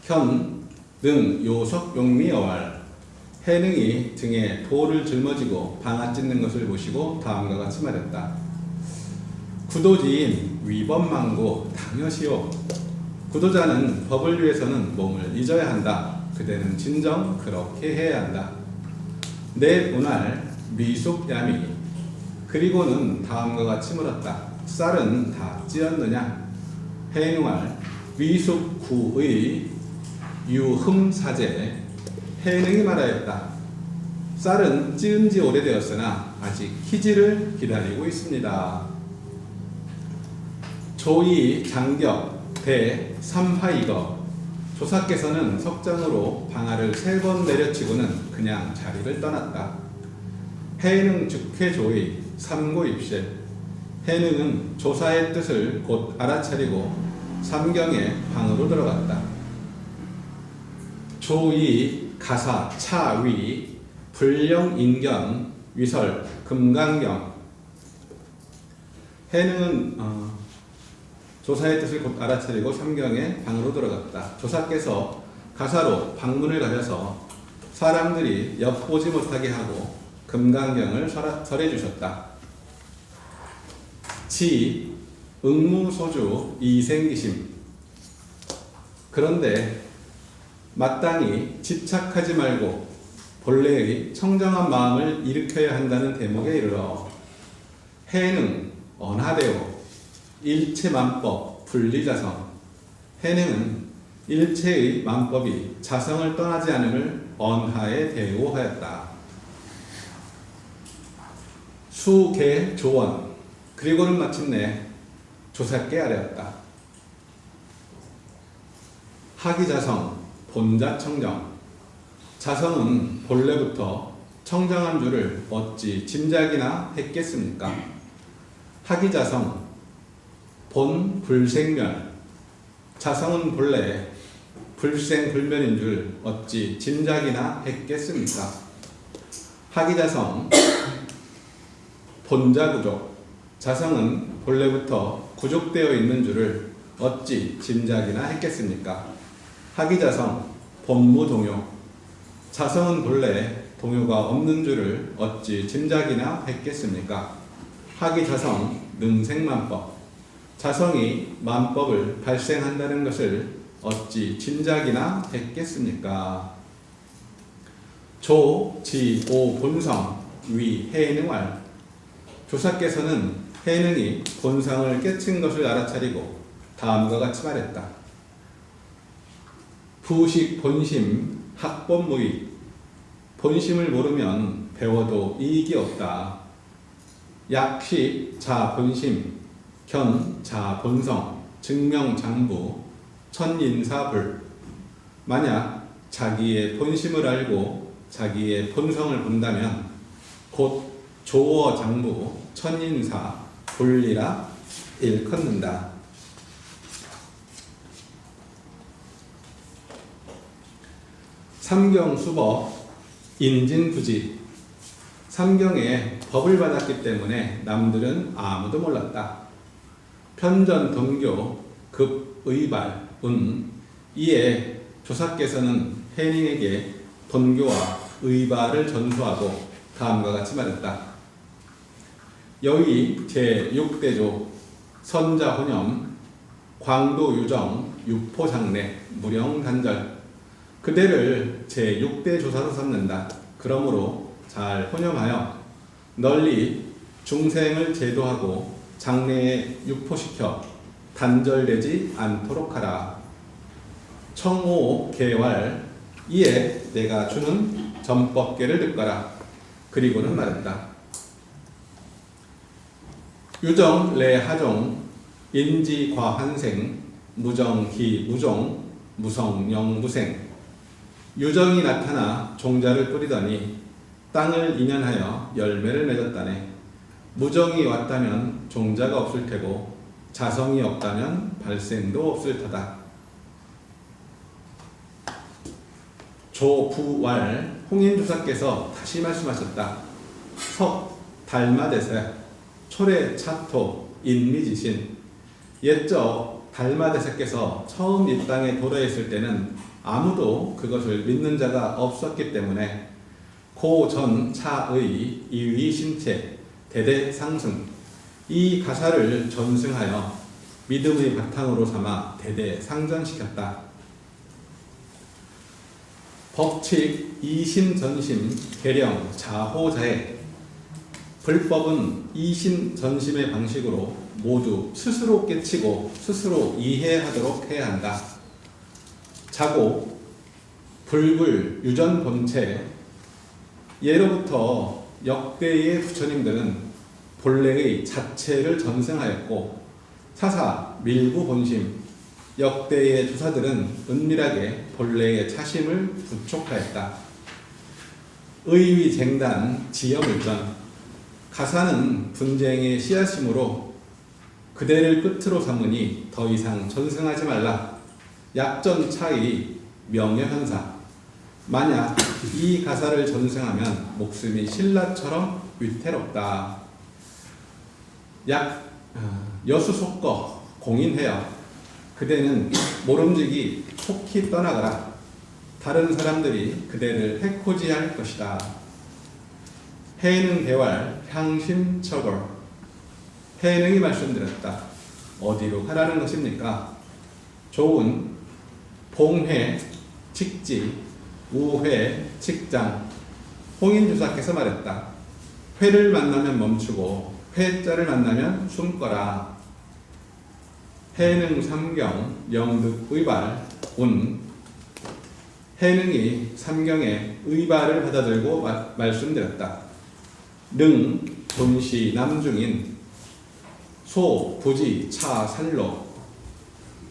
현 등 요석 용미어왈 해능이 등에 돌을 짊어지고 방앗 찢는 것을 보시고 다음과 같이 말했다. 구도지인 위법망고 당여시오. 구도자는 법을 위해서는 몸을 잊어야 한다. 그대는 진정 그렇게 해야 한다. 내 오날 미숙야미. 그리고는 다음과 같이 물었다. 쌀은 다 찌었느냐? 해능할 위숙구의 유흠사제 해능이 말하였다. 쌀은 찌은 지 오래되었으나 아직 희지를 기다리고 있습니다. 조이 장격 대 삼화이거 조사께서는 석장으로 방아를 3번 내려치고는 그냥 자리를 떠났다. 해능 즉회조의 삼고입실 해능은 조사의 뜻을 곧 알아차리고 삼경의 방으로 들어갔다. 조이 가사 차위 불령인견 위설 금강경 해능은 조사의 뜻을 곧 알아차리고 삼경의 방으로 들어갔다. 조사께서 가사로 방문을 가져서 사람들이 엿보지 못하게 하고 금강경을 설해 주셨다. 지 응무소주 이생기심 그런데 마땅히 집착하지 말고 본래의 청정한 마음을 일으켜야 한다는 대목에 이르러 해능 언하대오 일체만법 분리자성 해능은 일체의 만법이 자성을 떠나지 않음을 언하에 대오하였다. 수계 조원 그리고는 마침내 조사께 아뢰었다. 하기자성 본자청정 자성은 본래부터 청정한 줄을 어찌 짐작이나 했겠습니까? 하기자성 본 불생멸 자성은 본래 불생불멸인 줄 어찌 짐작이나 했겠습니까? 하기자성 본자구족 자성은 본래부터 구족되어 있는 줄을 어찌 짐작이나 했겠습니까? 하기자성 본무동요 자성은 본래 동요가 없는 줄을 어찌 짐작이나 했겠습니까? 하기자성 능생만법 자성이 만법을 발생한다는 것을 어찌 짐작이나 했겠습니까? 조, 지, 오, 본성, 위, 해능활 조사께서는 해능이 본성을 깨친 것을 알아차리고 다음과 같이 말했다. 부식 본심 학본무의 본심을 모르면 배워도 이익이 없다. 약식 자본심 견 자본성 증명장부 천인사불 만약 자기의 본심을 알고 자기의 본성을 본다면 곧 조어장부 천인사 불리라 일컫는다. 삼경수법 인진부지 삼경에 법을 받았기 때문에 남들은 아무도 몰랐다. 편전 돈교 급 의발 운 이에 조사께서는 해닝에게 돈교와 의발을 전수하고 다음과 같이 말했다. 여의 제6대조 선자혼염 광도유정 유포장례 무령단절 그대를 제6대 조사로 삼는다. 그러므로 잘 혼염하여 널리 중생을 제도하고 장래에 유포시켜 단절되지 않도록 하라. 청오 개왈 이에 내가 주는 전법계를 듣거라. 그리고는 말했다. 유정 레하종 인지과한생 무정희 무종 무성영 무생 유정이 나타나 종자를 뿌리더니 땅을 인연하여 열매를 맺었다네. 무정이 왔다면 종자가 없을 테고 자성이 없다면 발생도 없을 터다. 조부왈 홍인주사께서 다시 말씀하셨다. 석 달마대세 초래 차토 인미지신 옛적 달마대세께서 처음 이 땅에 도래했을 때는 아무도 그것을 믿는 자가 없었기 때문에 고전 차의 이위 신체 대대 상승 이 가사를 전승하여 믿음의 바탕으로 삼아 대대 상전시켰다. 법칙 이심전심 계령 자호자애 불법은 이심전심의 방식으로 모두 스스로 깨치고 스스로 이해하도록 해야 한다. 자고 불불 유전본체 예로부터 역대의 부처님들은 본래의 자체를 전승하였고 사사 밀부본심 역대의 조사들은 은밀하게 본래의 차심을 부촉하였다. 의위쟁단 지여물전 가사는 분쟁의 씨앗이므로 그대를 끝으로 삼으니 더 이상 전승하지 말라. 약전 차이 명예현사 만약 이 가사를 전승하면 목숨이 신라처럼 위태롭다. 여수속거 공인해여 그대는 모름지기 속히 떠나가라. 다른 사람들이 그대를 해코지할 것이다. 해능 대활 향심처걸 해능이 말씀드렸다. 어디로 가라는 것입니까? 좋은 봉회 직지 우회 직장 홍인주사께서 말했다. 회를 만나면 멈추고 회자를 만나면 숨거라. 해능 삼경 영득 의발 운 해능이 삼경의 의발을 받아들고 말씀드렸다. 능 본시 남중인 소 부지 차 살로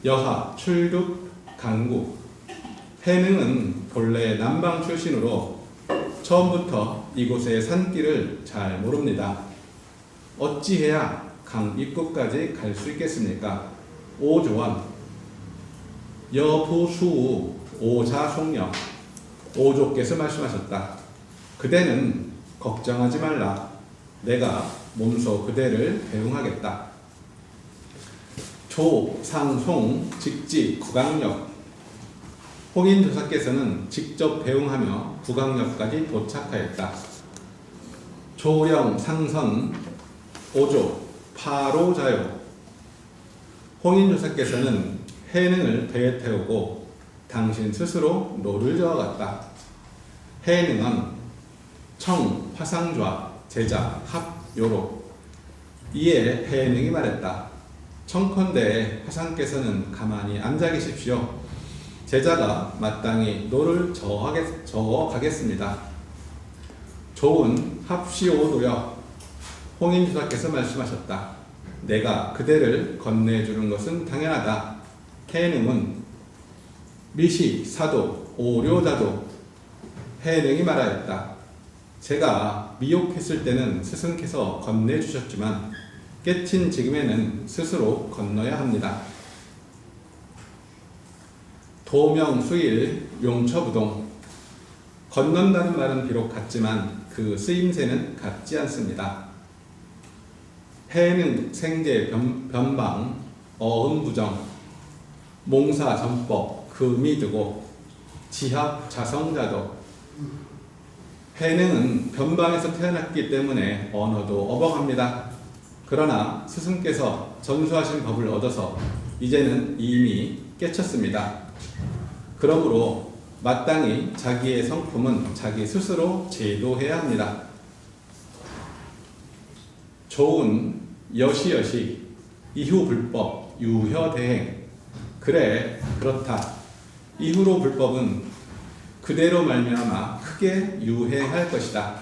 여하 출득 강국 해능은 본래 남방 출신으로 처음부터 이곳의 산길을 잘 모릅니다. 어찌해야 강 입구까지 갈 수 있겠습니까? 오조원 여부수우 오자송령 오조께서 말씀하셨다. 그대는 걱정하지 말라. 내가 몸소 그대를 배웅하겠다. 조상송 직지 구강역 홍인조사께서는 직접 배웅하며 구강역까지 도착하였다. 조령 상선 오조 파로자요 홍인조사께서는 해능을 배에 태우고 당신 스스로 노를 저어갔다. 해능은 청 화상좌 제자 합요로 이에 해능이 말했다. 청컨대 화상께서는 가만히 앉아 계십시오. 제자가 마땅히 노를 저어가겠습니다. 좋은 합시오도여 홍인주사께서 말씀하셨다. 내가 그대를 건네주는 것은 당연하다. 해능은 미시 사도 오료자도 해능이 말하였다. 제가 미혹했을 때는 스승께서 건네주셨지만 깨친 지금에는 스스로 건너야 합니다. 도명수일 용처부동 건넌다는 말은 비록 같지만 그 쓰임새는 같지 않습니다. 해능, 생제, 변방, 어음, 부정, 몽사, 전법, 금이 되고 지합, 자성자도. 해능은 변방에서 태어났기 때문에 언어도 어벙합니다. 그러나 스승께서 전수하신 법을 얻어서 이제는 이미 깨쳤습니다. 그러므로 마땅히 자기의 성품은 자기 스스로 제도해야 합니다. 좋은 여시여시 이후 불법 유효대행. 그래 그렇다. 이후로 불법은 그대로 말미암아 크게 유해할 것이다.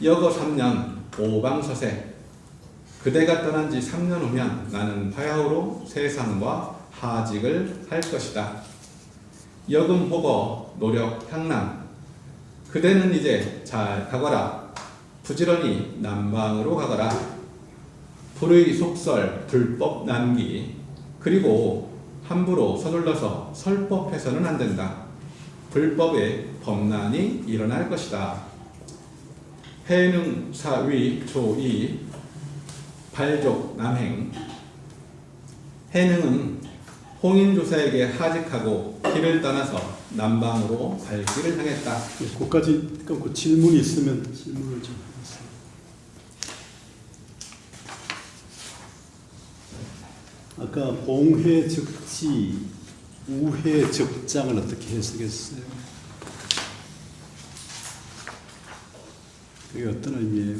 여거 3년 오방서세. 그대가 떠난 지 3년 후면 나는 바야흐로 세상과 하직을 할 것이다. 여금 호거 노력 향남. 그대는 이제 잘 가거라. 부지런히 남방으로 가거라. 불의 속설 불법 남기. 그리고 함부로 서둘러서 설법해서는 안 된다. 불법에 범난이 일어날 것이다. 해능 사위 조이 발족 남행. 해능은 홍인조사에게 하직하고 길을 떠나서 남방으로 갈 길을 향했다. 그까지 끊고 질문이 있으면 질문을 좀 해주세요. 아까 봉회적지, 우회적장을 어떻게 해석했어요? 그게 어떤 의미예요?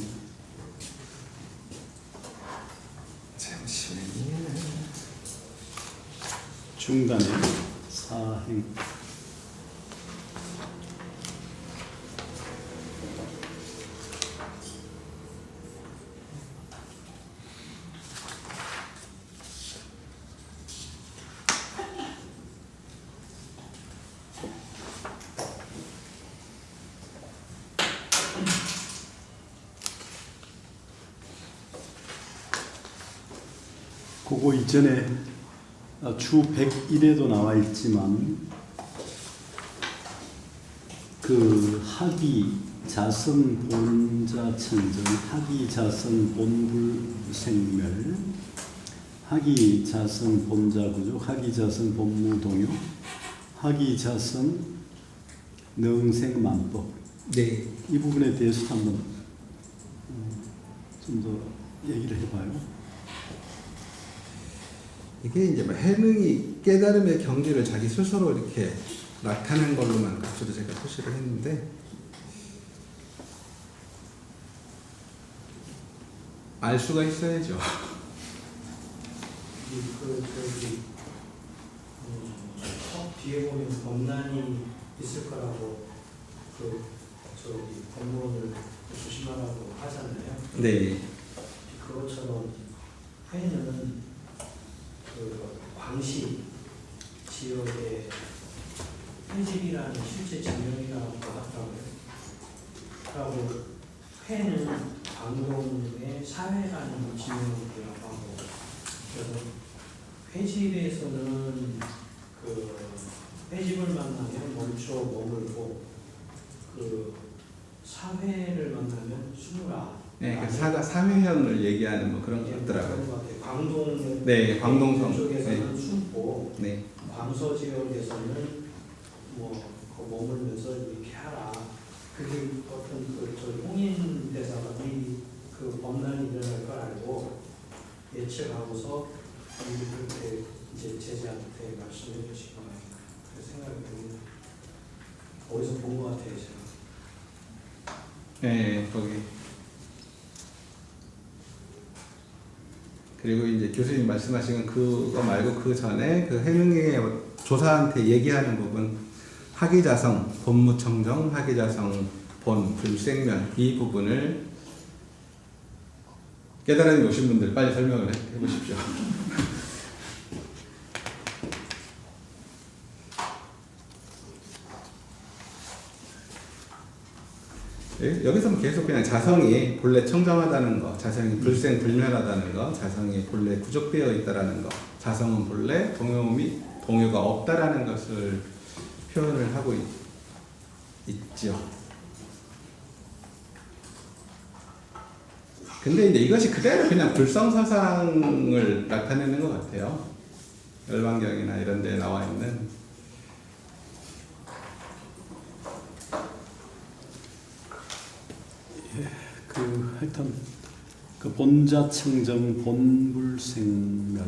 잠시만요. 중단에 사행. 그거 이전에 주 101에도 나와 있지만 그 학이 자성 본자 천정, 학이 자성 본불생멸, 학이 자성 본자 구족, 학이 자성 본무동요, 학이 자성 능생만법. 네. 이 부분에 대해서 한번 좀 더 얘기를 해봐요. 이게 이제 뭐 해능이 깨달음의 경지를 자기 스스로 이렇게 나타낸 걸로만 각주도 제가 표시를 했는데, 알 수가 있어야죠. 뒤에 보면 범난이 있을 거라고 법문을 조심하라고 하잖아요. 네. 그것처럼 회는 광시 지역의 회집이라는 실제 지명이라고 하더라고요. 그리고 회는 광동의 사회라는 지명이라고 하고, 그래서 회집에서는 회집을 만나면 멈춰 머물고, 사회를 만나면 숨으라. 네, 그 사회현을 얘기하는 뭐 그런 거 같더라고요. 광동, 네, 광동성 쪽에서는 네. 숨고, 네. 광서 지역에서는 머물면서 이렇게 하라. 그게 어떤 홍인 대사가 그 범난이 일어날 걸 알고 예측하고서 그렇게 이제 제자한테 말씀해 주신 거 아닌가 그런 생각이 듭니다. 어디서 본 것 같아요, 제가. 네, 거기. 그리고 이제 교수님 말씀하신 그거 말고 그 전에 그 해능의 조사한테 얘기하는 부분, 학위자성, 본무청정, 학위자성, 본, 불생면, 이 부분을 깨달음이 오신 분들 빨리 설명을 해보십시오. 여기서 계속 그냥 자성이 본래 청정하다는 거, 자성이 불생불멸하다는 거, 자성이 본래 구족되어 있다라는 거, 자성은 본래 동요가 없다라는 것을 표현을 하고 있죠. 근데 이제 이것이 그대로 그냥 불성사상을 나타내는 것 같아요. 열왕경이나 이런 데 나와 있는. 하여튼 그 본자청정, 본불생멸,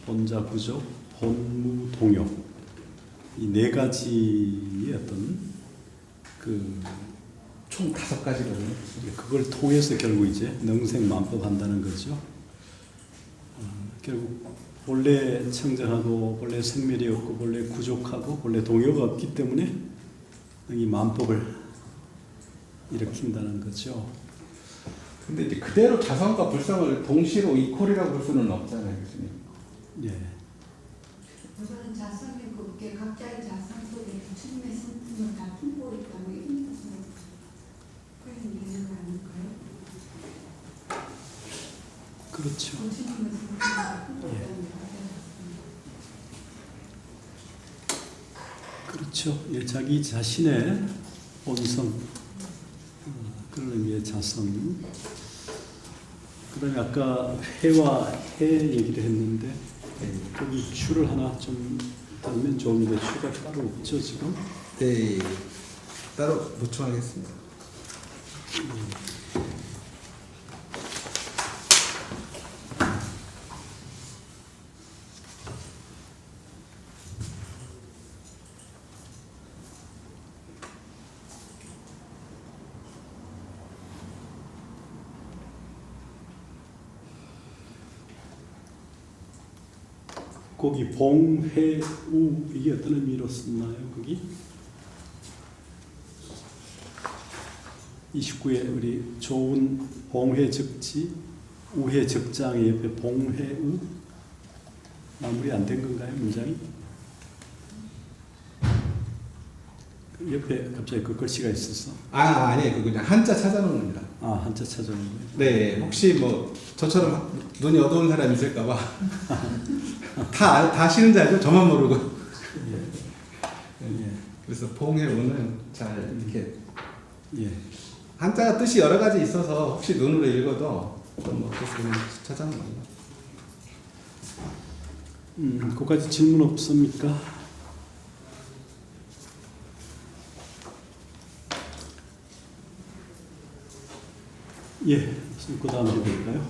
본자부족, 본무동요 이 네 가지의 어떤 총 5가지거든요. 그걸 통해서 결국 이제 능생만법한다는 거죠. 결국 본래 청정하고 본래 생멸이 없고 본래 구족하고 본래 동요가 없기 때문에 이 만법을 일으킨다는 거죠. 근데 이제 그대로 자성과 불성을 동시로 이퀄이라고 볼 수는 없잖아요, 교수님. 예. 우선은 자성이 그게 각자의 자성 속에 부처님의 성품을 다 품고 있다고 이런 것으로 표현되는 거 아닐까요? 그렇죠. 부처님의 성품을 다 품고 있다는 거. 그렇죠. 예, 자기 자신의 본성, 그런 의미의 자성. 그다음에 아까 해와 해 얘기를 했는데 거기 추를 하나 좀 달면 좋은데 추가 따로 없죠 지금? 네, 따로 보충하겠습니다. 거기 봉해우 이게 어떤 의미로 썼나요? 거기 29에 우리 좋은 봉해적지 우해적장의 옆에 봉해우 마무리 안 된 건가요? 문장이? 그 옆에 갑자기 그 글씨가 있어서 아니에요. 그 그냥 한자 찾아놓은 겁니다. 한자 찾아온 거예요? 네, 혹시 뭐 저처럼 눈이 어두운 사람이 있을까봐 다 아시는 줄 알고 저만 모르고. 예. 그래서 봉해우는 잘 이렇게 예. 한자가 뜻이 여러 가지 있어서 혹시 눈으로 읽어도 뭐 그냥 찾아놓은 겁니다. 그까지 질문 없습니까? 예, 그 다음 해볼까요?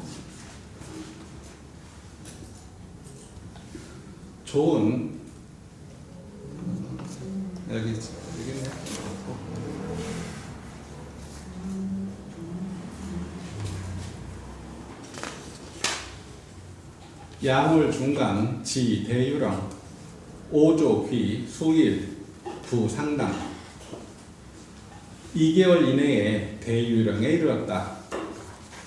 좋은 여기네. 야물 중간 지 대유령 오조 귀 수일 부상당 2개월 이내에 대유령에 이르렀다.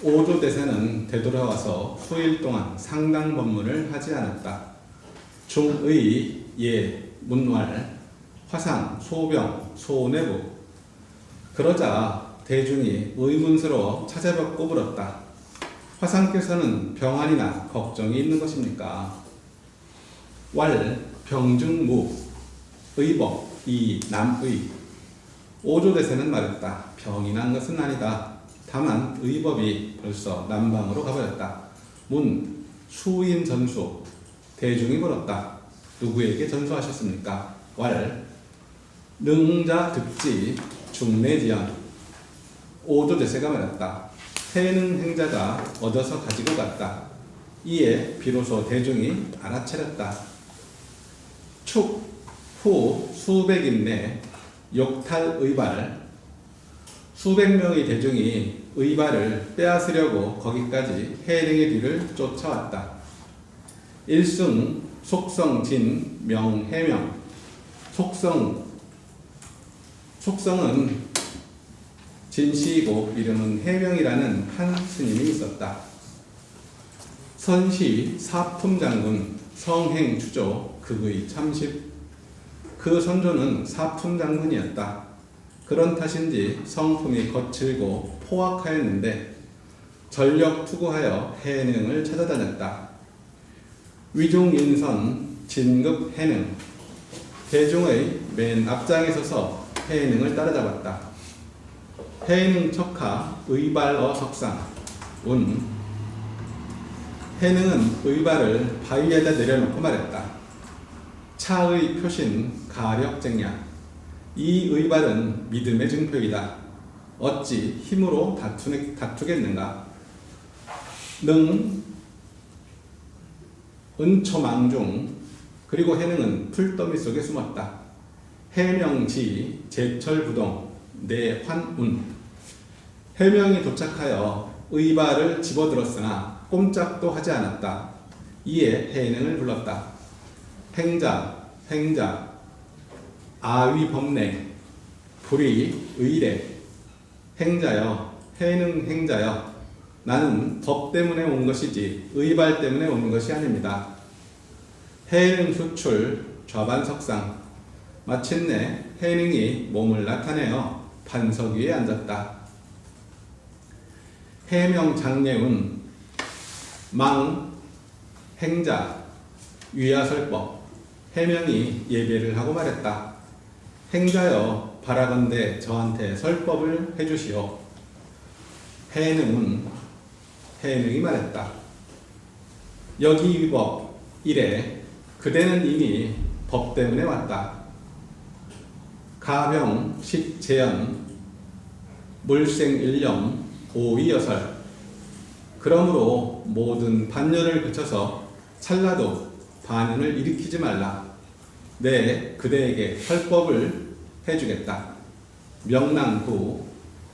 오조 대세는 되돌아와서 수일 동안 상당 법문을 하지 않았다. 중의, 예, 문활, 화상, 소병, 소내부. 그러자 대중이 의문스러워 찾아뵙고 물었다. 화상께서는 병환이나 걱정이 있는 것입니까? 왈, 병증무, 의법, 이, 남의. 오조대세는 말했다. 병이 난 것은 아니다. 다만 의법이 벌써 남방으로 가버렸다. 문, 수인 전수. 대중이 물었다. 누구에게 전수하셨습니까? 왈, 능자 득지 중내지연. 오조대세가 말했다. 해능 행자가 얻어서 가지고 갔다. 이에 비로소 대중이 알아차렸다. 축, 후, 수백인 내 욕탈 의발. 수백 명의 대중이 의발을 빼앗으려고 거기까지 해능의 뒤를 쫓아왔다. 일승, 속성, 진, 명, 해명. 속성은 진시이고 이름은 해명이라는 한 스님이 있었다. 선시 사품장군 성행추조 극의 참십. 그 선조는 사품장군이었다. 그런 탓인지 성품이 거칠고 포악하였는데 전력 투구하여 해능을 찾아다녔다. 위중인선 진급 해능. 대중의 맨 앞장에 서서 해능을 따라잡았다. 해능 척하 의발어 석상. 운. 해능은 의발을 바위에다 내려놓고 말했다. 차의 표신 가력쟁냐. 이 의발은 믿음의 증표이다. 어찌 힘으로 다투겠는가. 능 은초망중. 그리고 해능은 풀더미 속에 숨었다. 해명지 제철부동 내환운. 해명이 도착하여 의발을 집어들었으나 꼼짝도 하지 않았다. 이에 해능을 불렀다. 행자, 행자, 아위법내, 불의, 의례. 행자여, 해능 행자여, 나는 법 때문에 온 것이지 의발 때문에 온 것이 아닙니다. 해능 수출, 좌반석상. 마침내 해능이 몸을 나타내어 반석 위에 앉았다. 해명 장례운, 망, 행자, 위야설법. 해명이 예배를 하고 말했다. 행자여, 바라건대 저한테 설법을 해주시오. 해능은, 해능이 말했다. 여기 위법 이래 그대는 이미 법 때문에 왔다. 가병, 식재현, 물생일념, 오위여설. 그러므로 모든 반열을 그쳐서 찰나도 반응을 일으키지 말라. 내 그대에게 설법을 해주겠다. 명랑 후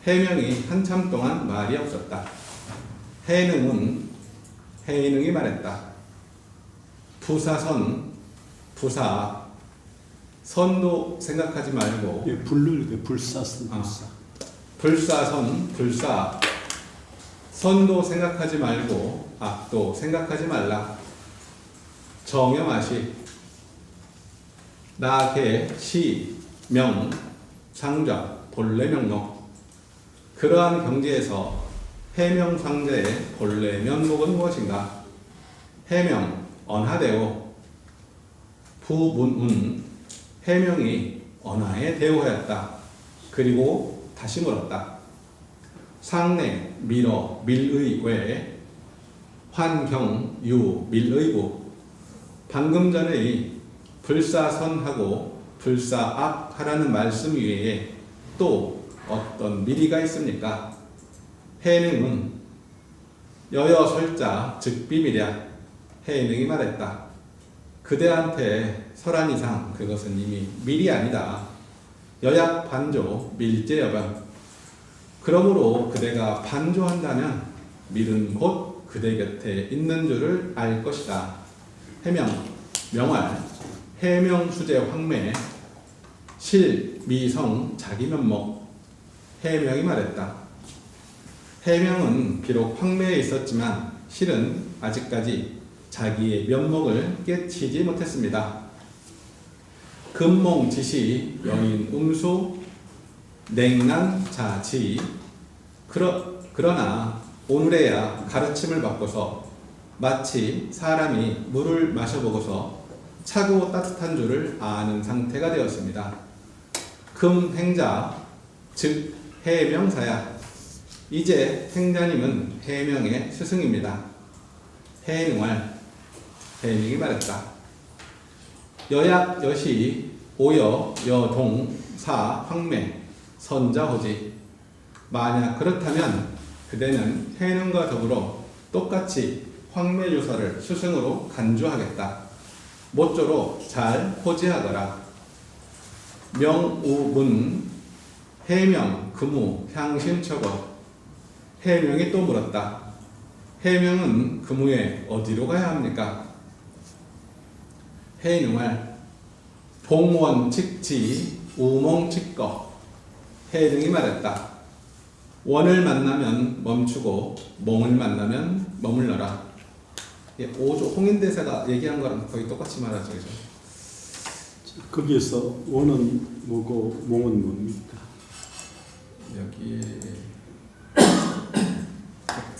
해명이 한참 동안 말이 없었다. 해능은, 해능이 말했다. 부사선, 부사. 선도 생각하지 말고. 예, 불를 불사선 불사. 불사선, 불사. 선도 생각하지 말고 악도 생각하지 말라. 정여마시. 나개, 시, 명, 상좌, 본래 명록. 그러한 경지에서 해명상자의 본래 면목은 무엇인가? 해명, 언하대오. 부문운. 해명이 언하에 대오하였다. 그리고 다시 물었다. 상내, 밀어, 밀의 외, 환경, 유, 밀의부. 방금 전의 불사선하고 불사악하라는 말씀 외에 또 어떤 미리가 있습니까? 해능은 여여설자 즉 비밀이야. 해능이 말했다. 그대한테 설한 이상 그것은 이미 밀이 아니다. 여약 반조 밀제여변. 그러므로 그대가 반조한다면 밀은 곧 그대 곁에 있는 줄을 알 것이다. 해명, 명활, 해명 수제 황매, 실, 미성, 자기 면목. 해명이 말했다. 해명은 비록 황매에 있었지만 실은 아직까지 자기의 면목을 깨치지 못했습니다. 금몽 지시, 여인 음수, 냉난 자지. 그러나 오늘에야 가르침을 바꿔서 마치 사람이 물을 마셔보고서 차고 따뜻한 줄을 아는 상태가 되었습니다. 금행자, 즉 해명사야. 이제 행자님은 해명의 스승입니다. 해능활, 해능이 말했다. 여약, 여시, 오여, 여동, 사, 황매, 선자호지. 만약 그렇다면 그대는 해능과 더불어 똑같이 황매유서를 스승으로 간주하겠다. 모쪼록 잘 호지하거라. 명우문, 해명, 금우, 향신처거. 해명이 또 물었다. 해명은 금우에 어디로 가야 합니까? 해능활, 봉원 칙지, 우몽 칙거. 해능이 말했다. 원을 만나면 멈추고 몽을 만나면 머물러라. 오조 홍인대사가 얘기한 거랑 거의 똑같이 말하죠, 그죠? 거기에서 원은 뭐고 몽은 뭡니까? 여기에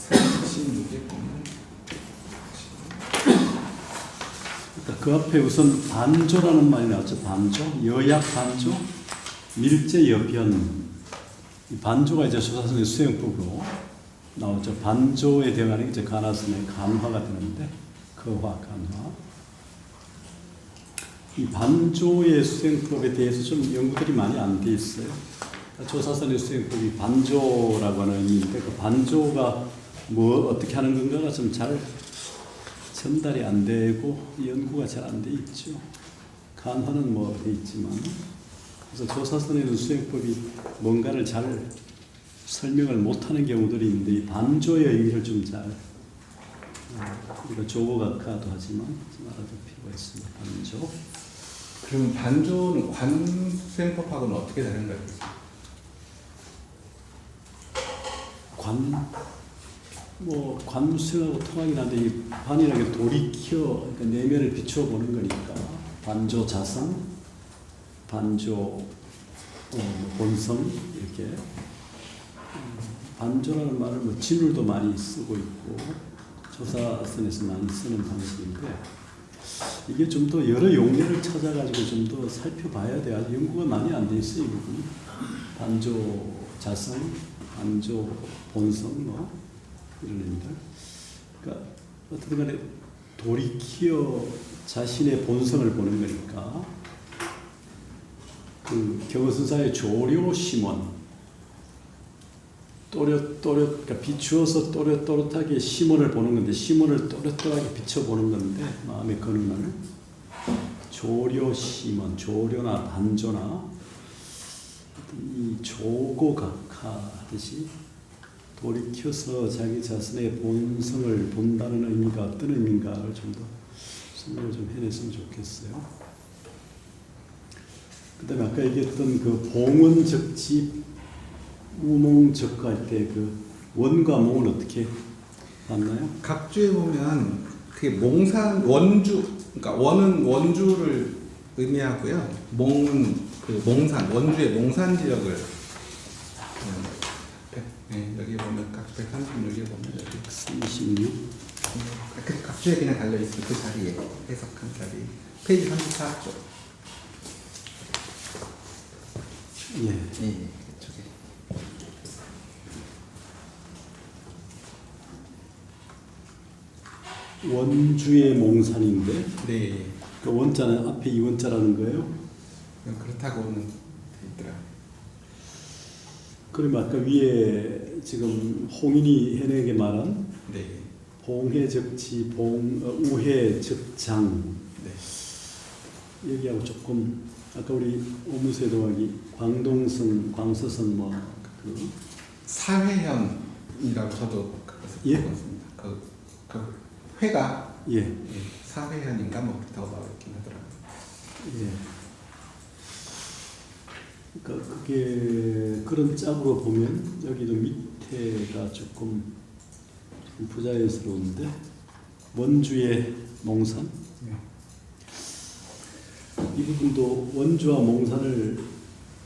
136에 보면 그 앞에 우선 반조라는 말이 나왔죠. 반조, 여약 반조, 밀제 여변. 이 반조가 이제 조사선의 수행법으로 나오죠. 반조에 대응하는 이제 가나선의 간화가 되는데 거화, 간화. 이 반조의 수행법에 대해서 좀 연구들이 많이 안 돼 있어요. 조사선의 수행법이 반조라고 하는 의미인데 그 반조가 뭐 어떻게 하는 건가가 좀 잘 전달이 안 되고 연구가 잘 안 돼 있죠. 간화는 뭐 돼 있지만 그래서 조사선에는 수행법이 뭔가를 잘 설명을 못하는 경우들이 있는데 이 반조의 의미를 좀 잘 우리가 조고각화도 하지만 좀 알아둘 필요가 있습니다. 반조. 그럼 반조는 관수행법하고는 어떻게 다른가요? 관수하고 통하긴 한데 이 반이라는 게 돌이켜 그러니까 내면을 비추어 보는 거니까 반조 자성, 반조 본성 이렇게 반조라는 말을 뭐 진울도 많이 쓰고 있고 조사선에서 많이 쓰는 방식인데 이게 좀 더 여러 용례를 찾아가지고 좀 더 살펴봐야 돼요. 아직 연구가 많이 안 돼 있어요 이 부분이. 반조 자성, 반조 본성 뭐 이런 의미들. 그러니까 어떻든 간에 돌이키어 자신의 본성을 보는 거니까 그 경어선사의 조료심원 그러니까 비추어서 또렷또렷하게 심원을 보는 건데 심원을 또렷또렷하게 비춰보는 건데 마음의 근원을 조료심원, 조료나 반조나 이 조고각하듯이 돌이켜서 자기 자신의 본성을 본다는 의미가 어떤 의미인가를 좀 더 설명을 좀 해냈으면 좋겠어요. 그 다음에 아까 얘기했던 그 봉원적지 우몽적할 때 그 원과 몽은 어떻게 맞나요? 각주에 보면 그게 몽산 원주, 그러니까 원은 원주를 의미하고요. 몽은 그 몽산, 원주의 몽산 지역을 네, 여기 보면 각 136에 보면 여기 36. 그 각주에 그냥 달려 있어요. 그 자리에 해석한 자리 페이지 34쪽. 예. 네, 저기. 원주의 몽산인데 네, 그 원자는 앞에 이 원자라는 거예요. 그렇다고는 돼 있더라. 그러면 아까 위에 지금 홍인이 해내게 말한 네, 봉해적지 우해적장 네. 여기하고 조금 아까 우리 오무새도 하기 광동성, 광서성 뭐그 사회현이라고 저도 예? 봤습니다. 그 회가 예. 사회현인가 뭐 그렇다고 나와 있긴 하더라고요. 예. 그러니까 그게 그런 짝으로 보면 여기도 밑에가 조금 부자연스러운데 원주의 몽산 이 부분도 원주와 몽산을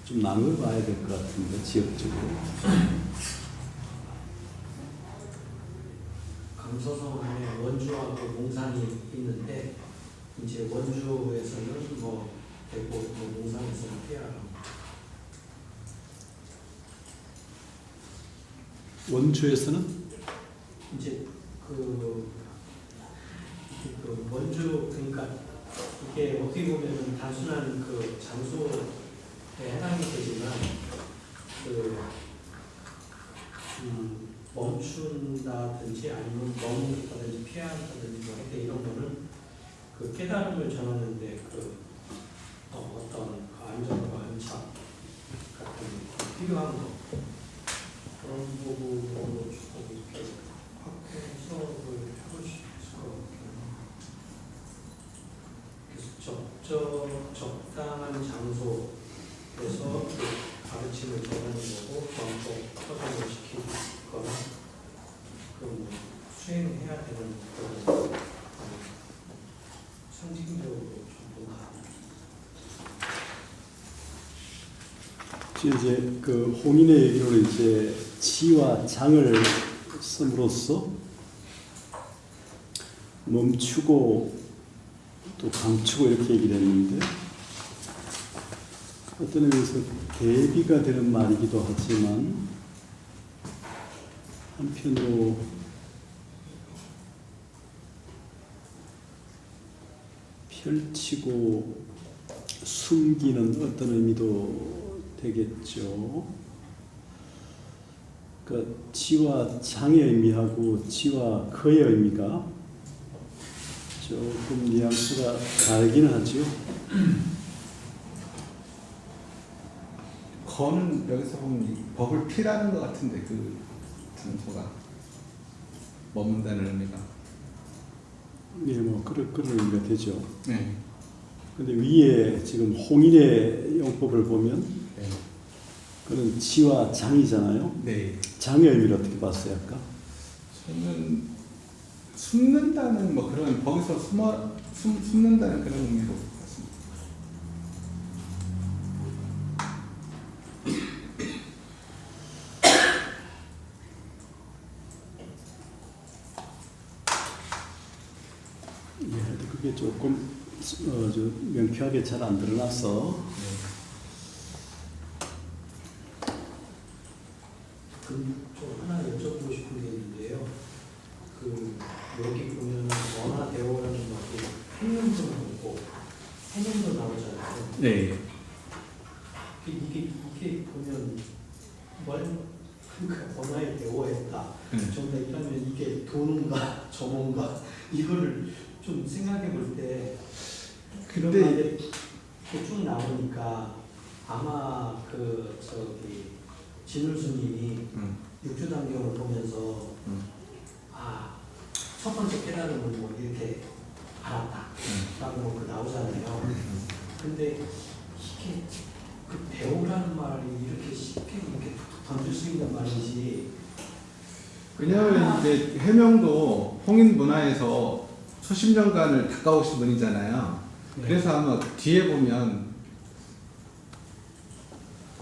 좀 나눠 봐야 될 것 같은데 지역적으로. 감서성 안에 원주와 그 몽산이 있는데 이제 원주에서는 뭐 대고 뭐 몽산에서는 태아라고. 원주에서는 이제 그 원주 그러니까 이게 어떻게 보면은 단순한 그 장소에 해당이 되지만 그 멈춘다든지 아니면 머문다든지 피한다든지 뭐 할때 이런 거는 그 깨달음을 전하는데 그 어떤 그 안정과 안착 같은 필요한 거 그런 부분으로 조금 이렇게 해석을 해볼 수 있을 것 같아요. 그래서 적당한 장소에서 그 가르침을 전하는 거고 정법 터전을 시키거나 그 수행해야 되는 그런 상징적으로 좀 이제 그 홍인의 얘기로는 이제 치와 장을 씀으로써 멈추고 또 감추고 이렇게 얘기를 했는데 어떤 의미에서 대비가 되는 말이기도 하지만 한편으로 펼치고 숨기는 어떤 의미도 되겠죠. 그 지와 장의 의미하고 지와 거의 의미가 조금 뉘앙스가 다르긴 하죠. 거는 여기서 보면 이 법을 피라는 것 같은데 그 장소가 머문다는 의미가. 네, 뭐 그런 의미가 되죠. 네. 근데 위에 지금 홍인의 용법을 보면 네. 그는 지와 장이잖아요. 네. 장의 의미를 어떻게 봤어요, 아까? 저는 숨는다는 뭐 그런 거기서 숨는다는 그런 의미로 봤습니다. 예, 그게 조금 저 명쾌하게 잘 안 드러나서 좀 하나 여쭤보고 싶은 게 있는데요. 그 여기 보면 원화대오라는 말이 해명도 나오고 해명도 나오잖아요. 네. 이게 보면 그러니까 원화에 대오했다. 정말 이러면 이게 도는가 점원가 이거를 좀 생각해 볼 때 근데 이렇게 쭉 나오니까 아마 그 저기 진울 스님이 육주단경을 보면서 첫 번째 깨달음을 뭐 이렇게 알았다라고 그 나오잖아요. 근데 이게 그 배우라는 말이 이렇게 쉽게 이렇게 던질 수 있는 말인지. 왜냐하면 이제 해명도 홍인 문화에서 수십 년간을 가까우신 분이잖아요. 네. 그래서 아마 뒤에 보면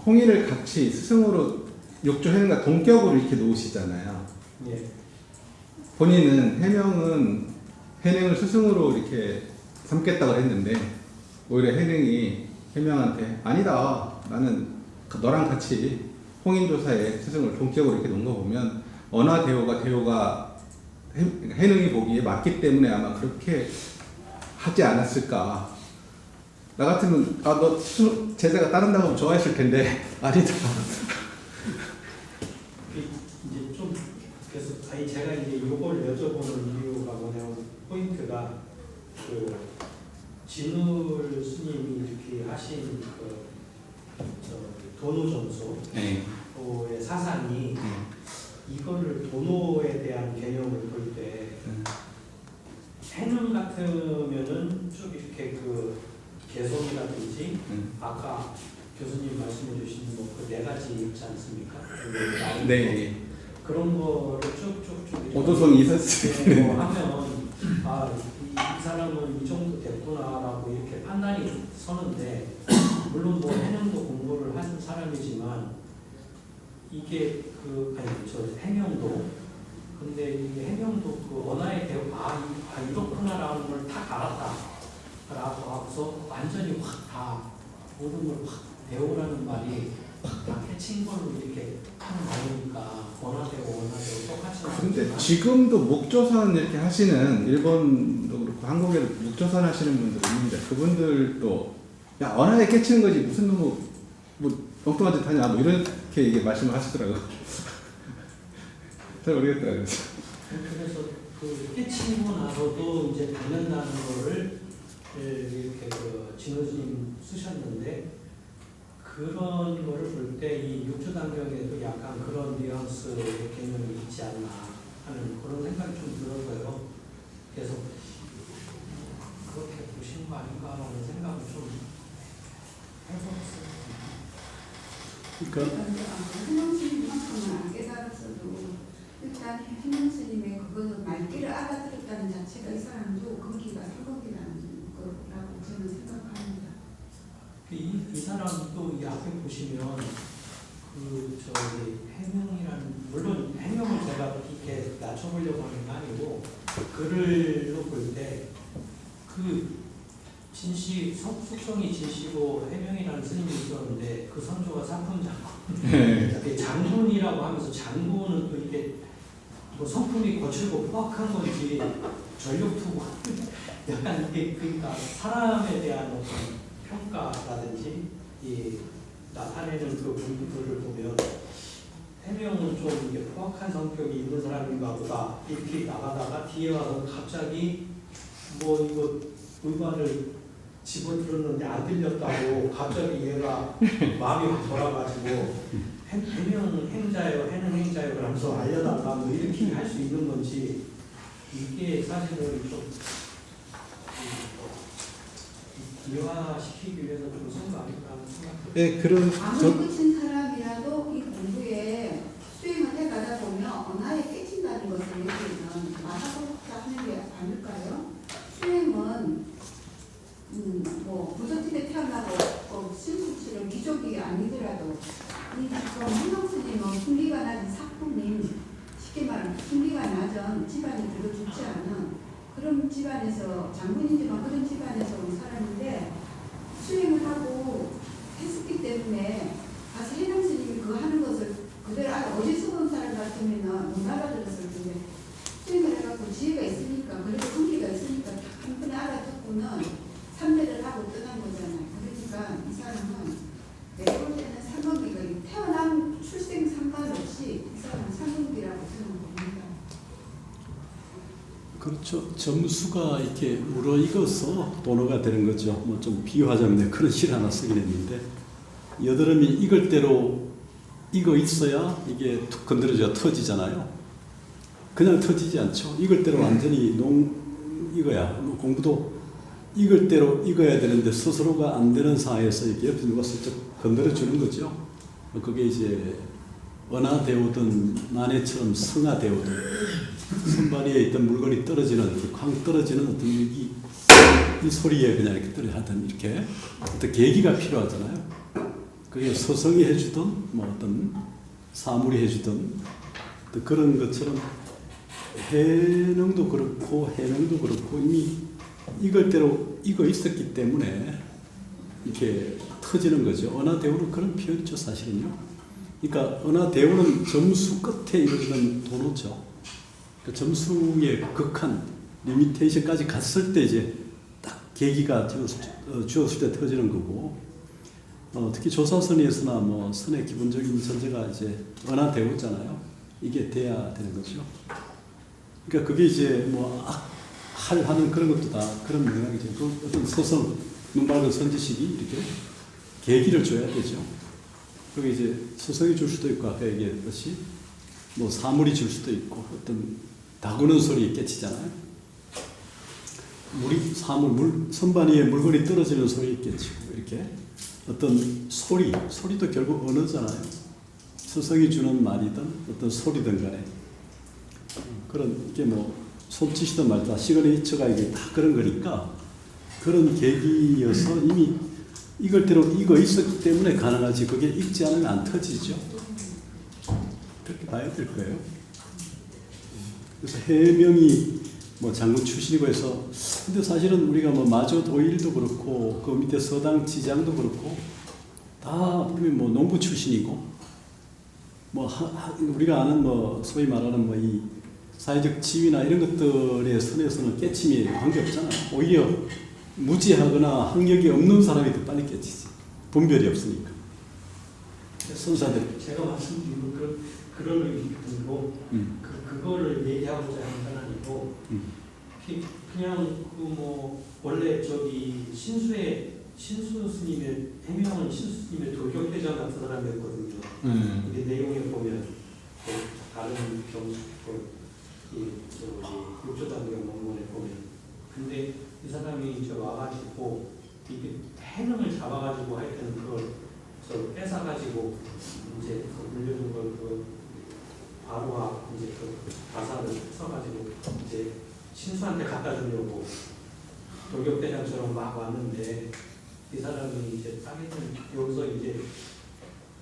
홍인을 같이 스승으로 욕조해는가 동격으로 이렇게 놓으시잖아요. 예. 본인은 해명을 스승으로 이렇게 삼겠다고 했는데 오히려 해명한테 아니다, 나는 너랑 같이 홍인조사에 스승을 동격으로 이렇게 놓은 거 보면 언화대오가 해능이 보기에 맞기 때문에 아마 그렇게 하지 않았을까. 나 같으면 너 제자가 따른다고 하면 좋아했을 텐데 아니다. 이제 좀 그래서 제가 이제 이걸 여쭤보는 이유가 뭐냐면 포인트가 그 진울 스님이 이렇게 하신 그 도노점소의 네. 사상이 이거를 도노에 대한 개념을 볼 때 해능 같으면은 쭉 이렇게 그 개성이라든지 아까 교수님 말씀해주신 뭐 그 네 가지 있지 않습니까? 네. 그런 거를 쭉쭉쭉 오도성이 있었을 뭐 하면 이 사람은 이 정도 됐구나라고 이렇게 판단이 서는데 물론 뭐 해명도 공부를 한 사람이지만 이게 해명도 근데 이게 해명도 그 언어에 대해 이렇구나라는 걸 다 알았다라고 하고서 완전히 확 다 모든 걸 확 배우라는 말이 다 캐친 걸로 이렇게 나오니까 원화대오 똑같이 근데 나오지만 지금도 목조선 이렇게 하시는 일본도 그렇고 한국에도 목조선 하시는 분들 있는데 그분들도 야 언어에 깨치는 거지 무슨 뭐 엉뚱한 짓 하냐 뭐 이렇게 이게 말씀을 하시더라고요. 잘 모르겠더라고요. 그래서 그 깨치고 나서도 이제 받는다는 거를 이렇게 그 진호스님 쓰셨는데 그런 거를 볼 때 이 육주단경에도 약간 그런 뉘앙스의 개념이 있지 않나 하는 그런 생각이 좀 들어서요. 그래서 그렇게 보신 거 아닌가라는 생각을 좀 해봤어요. 그러니까 해명 스님만큼은 안 깨달았어도 일단 해명 스님의 그거는 말귀를 알아들었다는 자체가 이 사람도 거기가 사거기라는 거라고 저는 생각합니다. 이 사람도 이 앞에 보시면 해명이라는 물론 해명을 제가 이렇게 낮춰보려고 하는 게 아니고 글로 볼 때 그 숙성이 진시고 해명이라는 스님이 있었는데 그 선조가 사품장군 장군이라고 하면서 장군은 또 이게 뭐 성품이 거칠고 포악한 건지 전력투구 약간 이게 그러니까 사람에 대한 어떤 평가라든지 이 나타내는 그 부분들을 보면 해명은 좀 이게 포악한 성격이 있는 사람인가 보다 이렇게 나가다가 뒤에 와서 갑자기 뭐 이거 음반을 집어들었는데 안 들렸다고 갑자기 얘가 마음이 확 돌아가지고 해명 행자요, 해는 행자요 그러면서 알려달라 뭐 이렇게 할 수 있는 건지 이게 사실은 좀 이화시키기 위해서 좀 쓴 거 아닐까 하는 생각이 예, 그런 아무리 끝인 사람이라도 이 공부에 수행을 해가다 보면 언어에 깨진다는 것을 얘기는 마사고자 하는 게 아닐까요? 수행은 뭐 부처집에 태어나고 신수치를 귀족이 아니더라도 이 지금 한명스님은 풍기가 낮은 사품님 쉽게 말하면 풍기가 낮은 집안에 들어 죽지 않은 그런 집안에서 장군이지만 그런 집안에서 온 사람인데 수행을 하고 했었기 때문에 가서 해당 스님이 그 하는 것을 그대로 어디서 본 사람 같으면 못 알아들었을 텐데 수행을 해갖고 지혜가 있으니까 그리고 흥기가 있으니까 한 번에 알아듣고는 삼배를 하고 떠난 거잖아요. 그러니까 이 사람은 내가 볼 때는 상관기가 태어난 출생 상관없이 이 사람은 상관기라고 저는 봅니다. 그렇죠. 점수가 이렇게 물어익어서 도노가 되는 거죠. 뭐 좀 비유하자면 내가 그런 시를 하나 쓰긴 했는데 여드름이 익을 대로 익어 있어야 이게 툭 건드려져야 터지잖아요. 그냥 터지지 않죠. 익을 대로 완전히 익어야 뭐 공부도 익을 대로 익어야 되는데 스스로가 안 되는 상황에서 이렇게 옆에 누가 슬쩍 건드려 주는 거죠. 그게 이제 은하되오든 만해처럼 승하되오든 선반위에 있던 물건이 떨어지는 쾅 떨어지는 어떤 이 소리에 그냥 이렇게 떨어져 하던 이렇게 어떤 계기가 필요하잖아요. 그게 서성이 해주던 뭐 어떤 사물이 해주던 그런 것처럼 해능도 그렇고 해능도 그렇고 이미 익을 대로 익어 있었기 때문에 이렇게 터지는 거죠. 은하대오는 그런 표현이죠, 사실은요. 그러니까 은하대오는 점수 끝에 이르는 도노죠. 그 점수의 극한 리미테이션까지 갔을 때 이제 딱 계기가 주었을 때 터지는 거고, 특히 조사선에서나 뭐 선의 기본적인 전제가 이제 은하대오잖아요. 이게 돼야 되는 거죠. 그러니까 그게 이제 뭐 하는 그런 것도 다 그런 맥락이죠. 그 어떤 서성, 눈 밝은 선지식이 이렇게 계기를 줘야 되죠. 그게 이제 서성이 줄 수도 있고 아까 얘기했듯이 뭐 사물이 줄 수도 있고 어떤 다구는 소리에 깨치잖아요. 선반 위에 물건이 떨어지는 소리에 깨치고 이렇게 어떤 소리도 결국 언어잖아요. 서성이 주는 말이든 어떤 소리든 간에 그런 이게 뭐 손짓이든 말이든 시그니처가 이게 다 그런 거니까 그런 계기여서 이미 익을 대로 익어 있었기 때문에 가능하지 그게 익지 않으면 안 터지죠. 그렇게 봐야 될 거예요. 그래서 해명이 뭐 장군 출신이고 해서 근데 사실은 우리가 뭐 마조 도일도 그렇고 그 밑에 서당 지장도 그렇고 다 보면 뭐 농부 출신이고 뭐 우리가 아는 뭐 소위 말하는 뭐 이 사회적 지위나 이런 것들의 선에서는 깨침이 관계없잖아요. 오히려 무지하거나 학력이 없는 사람이 더 빨리 깨치지. 분별이 없으니까. 선사들. 제가 말씀드린 그런 의미고 그거를 얘기하고자 하는 건 아니고 그냥 그 뭐 원래 저기 신수 스님의 해명은 신수 스님의 돌격대장 같은 사람이었거든요. 이게 내용에 보면 다른 육조단경 원문에 보면 근데 이 사람이 이제 와가지고 이게 해능을 잡아가지고 하여튼 그걸 뺏어가지고 이제 그 물려준 걸 그 바로와 이제 그 가사를 써가지고 이제 신수한테 갖다 주려고 돌격대장처럼 막 왔는데 이 사람이 이제 딱 있는 여기서 이제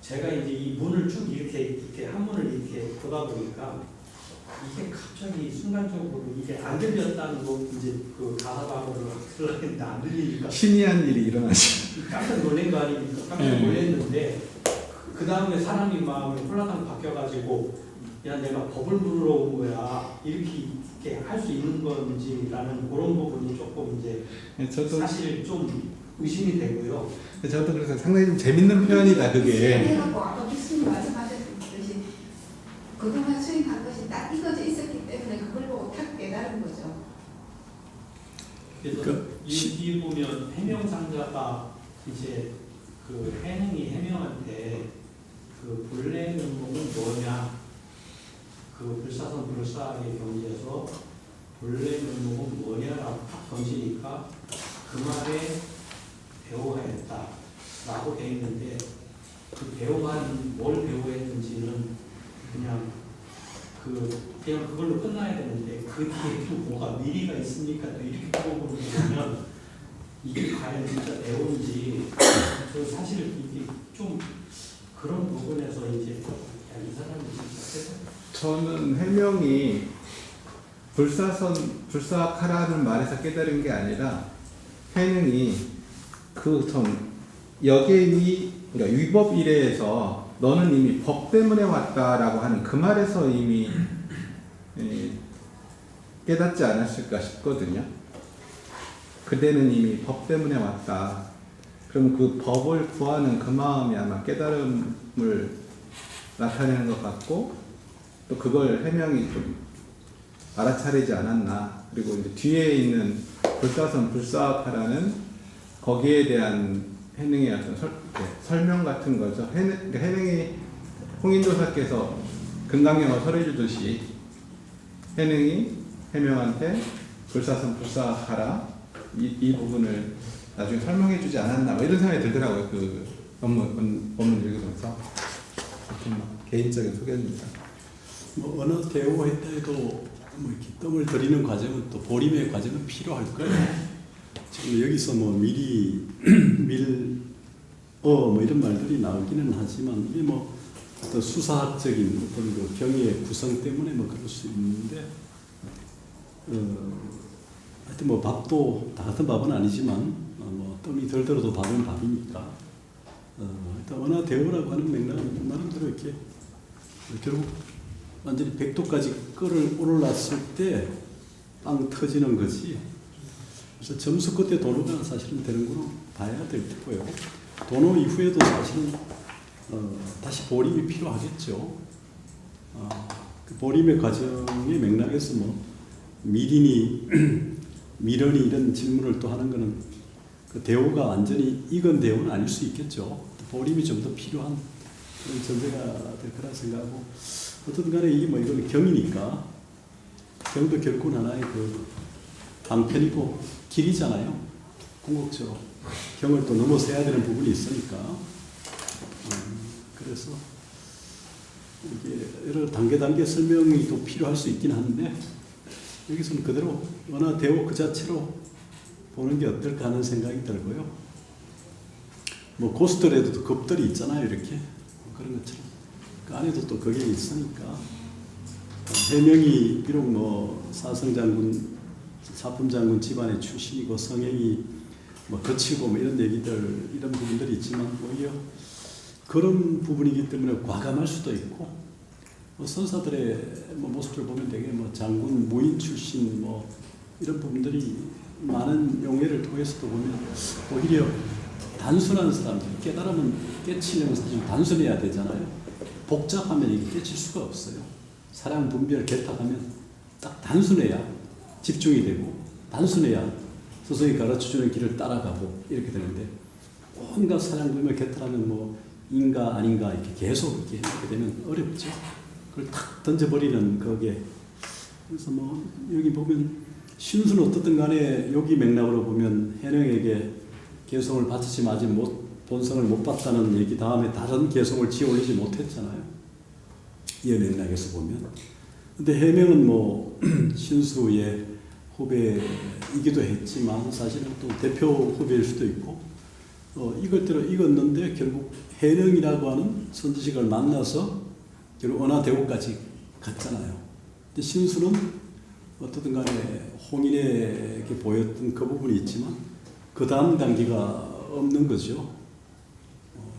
제가 이제 이 문을 쭉 이렇게 한문을 이렇게 보다 보니까 이게 갑자기 순간적으로 이게 안 들렸다는 거 이제 그 가사방으로 들었는데 안 들리니까 신이한 일이 일어나지. 깜짝 놀란 거 아닙니까? 깜짝 놀랐는데 그 다음에 사람이 마음이 홀라당 바뀌어가지고 야 내가 법을 물으러 온 거야 이렇게 할 수 있는 건지라는 그런 부분이 조금 이제 저도 사실 좀 의심이 되고요. 그래서 상당히 좀 재밌는 표현이다 그게. 해갖고 아까 교수님 말씀하셨듯이 그동안 수행한 것이 딱 이거져 있었기 때문에 그걸 보고 탁 깨달은 거죠. 그래서 이 보면 해명상자가 이제 그 해명한테 그 본래 면목은 뭐냐, 그 불사선 불사의 경지에서 본래 면목은 뭐냐라고 딱 던지니까 그 말에 배워야 했다라고 돼 있는데 그 배워한 뭘 배워야 했는지는 그냥 그걸로 끝나야 되는데 그 뒤에 또 뭐가 미리가 있습니까? 또 이렇게 물어보면 이게 과연 진짜 배운지 저 사실 이게 좀 그런 부분에서 이제 야, 이 사람이 진짜 저는 해명이 불사카라는 말에서 깨달은 게 아니라 해능이 여계위 그러니까 위법 이래에서 너는 이미 법 때문에 왔다라고 하는 그 말에서 이미 깨닫지 않았을까 싶거든요. 그대는 이미 법 때문에 왔다. 그럼 그 법을 구하는 그 마음이 아마 깨달음을 나타내는 것 같고 또 그걸 해명이 좀 알아차리지 않았나. 그리고 이제 뒤에 있는 불사선 불사파라는 거기에 대한 해능의 어떤 설명 같은 거죠. 해능이 홍인도사께서 금강경을 설해 주듯이 해능이 해명한테 불사선 불사하라 이 부분을 나중에 설명해 주지 않았나 뭐 이런 생각이 들더라고요. 그 본문 읽으면서. 개인적인 소견입니다. 뭐 어느 대우했다 해도 뭐 이렇게 뜸을 들이는 과정은 또 보림의 과정은 필요할 거예요. 지금 여기서 뭐 미리 뭐 이런 말들이 나오기는 하지만 이게 뭐 어떤 수사학적인 어떤 그 경의의 구성 때문에 뭐 그럴 수 있는데 하여튼 뭐 밥도 다 같은 밥은 아니지만 뭐 뜸이 덜 들어도 밥은 밥이니까 일단 원화 대우라고 하는 맥락은 나름대로 이렇게 결국 완전히 100도까지 끌어올랐을 때 빵 터지는 거지. 그래서 점수 끝에 도노가 사실은 되는 거로 봐야 될 테고요. 도노 이후에도 사실은 다시 보림이 필요하겠죠. 그 보림의 과정의 맥락에서 뭐 미련이 이런 질문을 또 하는 거는 그 대우가 완전히 익은 대우는 아닐 수 있겠죠. 보림이 좀 더 필요한 그런 전제가 될 거라 생각하고 어쨌든 간에 이게 뭐 이거는 경이니까 경도 결국은 하나의 그 방편이고 길이잖아요. 궁극적으로 경을 또 넘어서야 되는 부분이 있으니까 그래서 이게 여러 단계 설명이 또 필요할 수 있긴 한데 여기서는 그대로 원화 대우 그 자체로 보는 게 어떨까 하는 생각이 들고요. 뭐 고스톱에도 급들이 있잖아요. 이렇게 그런 것처럼 그 안에도 또 그게 있으니까 해명이 비록 뭐 사성장군 사품장군 집안의 출신이고 성향이 뭐 거치고 뭐 이런 얘기들 이런 부분들이 있지만 오히려 그런 부분이기 때문에 과감할 수도 있고 뭐 선사들의 뭐 모습을 보면 되게 뭐 장군 무인 출신 뭐 이런 부분들이 많은 용예를 통해서도 보면 오히려 단순한 사람들 깨달으면 깨치려면 사실 단순해야 되잖아요. 복잡하면 이게 깨칠 수가 없어요. 사랑 분별 개탁하면 딱 단순해야 집중이 되고 단순해야 스승이 가르쳐주는 길을 따라가고 이렇게 되는데 온갖 사랑 분별 개탁하면 뭐 인가 아닌가 이렇게 계속 이렇게 하게 되면 어렵죠. 그걸 탁 던져버리는 거기에 그래서 뭐 여기 보면 신수는 어떻든 간에 여기 맥락으로 보면 해령에게 개성을 바치지 아직 본성을 못 봤다는 얘기 다음에 다른 개성을 지어올리지 못했잖아요. 이 맥락에서 보면. 근데 해명은 뭐 신수의 후배이기도 했지만 사실은 또 대표 후배일 수도 있고 이것대로 익었는데 결국 해령이라고 하는 선지식을 만나서 결국 원화대우까지 갔잖아요. 근데 신수는 어떻든 간에 홍인에게 보였던 그 부분이 있지만 그 다음 단계가 없는 거죠.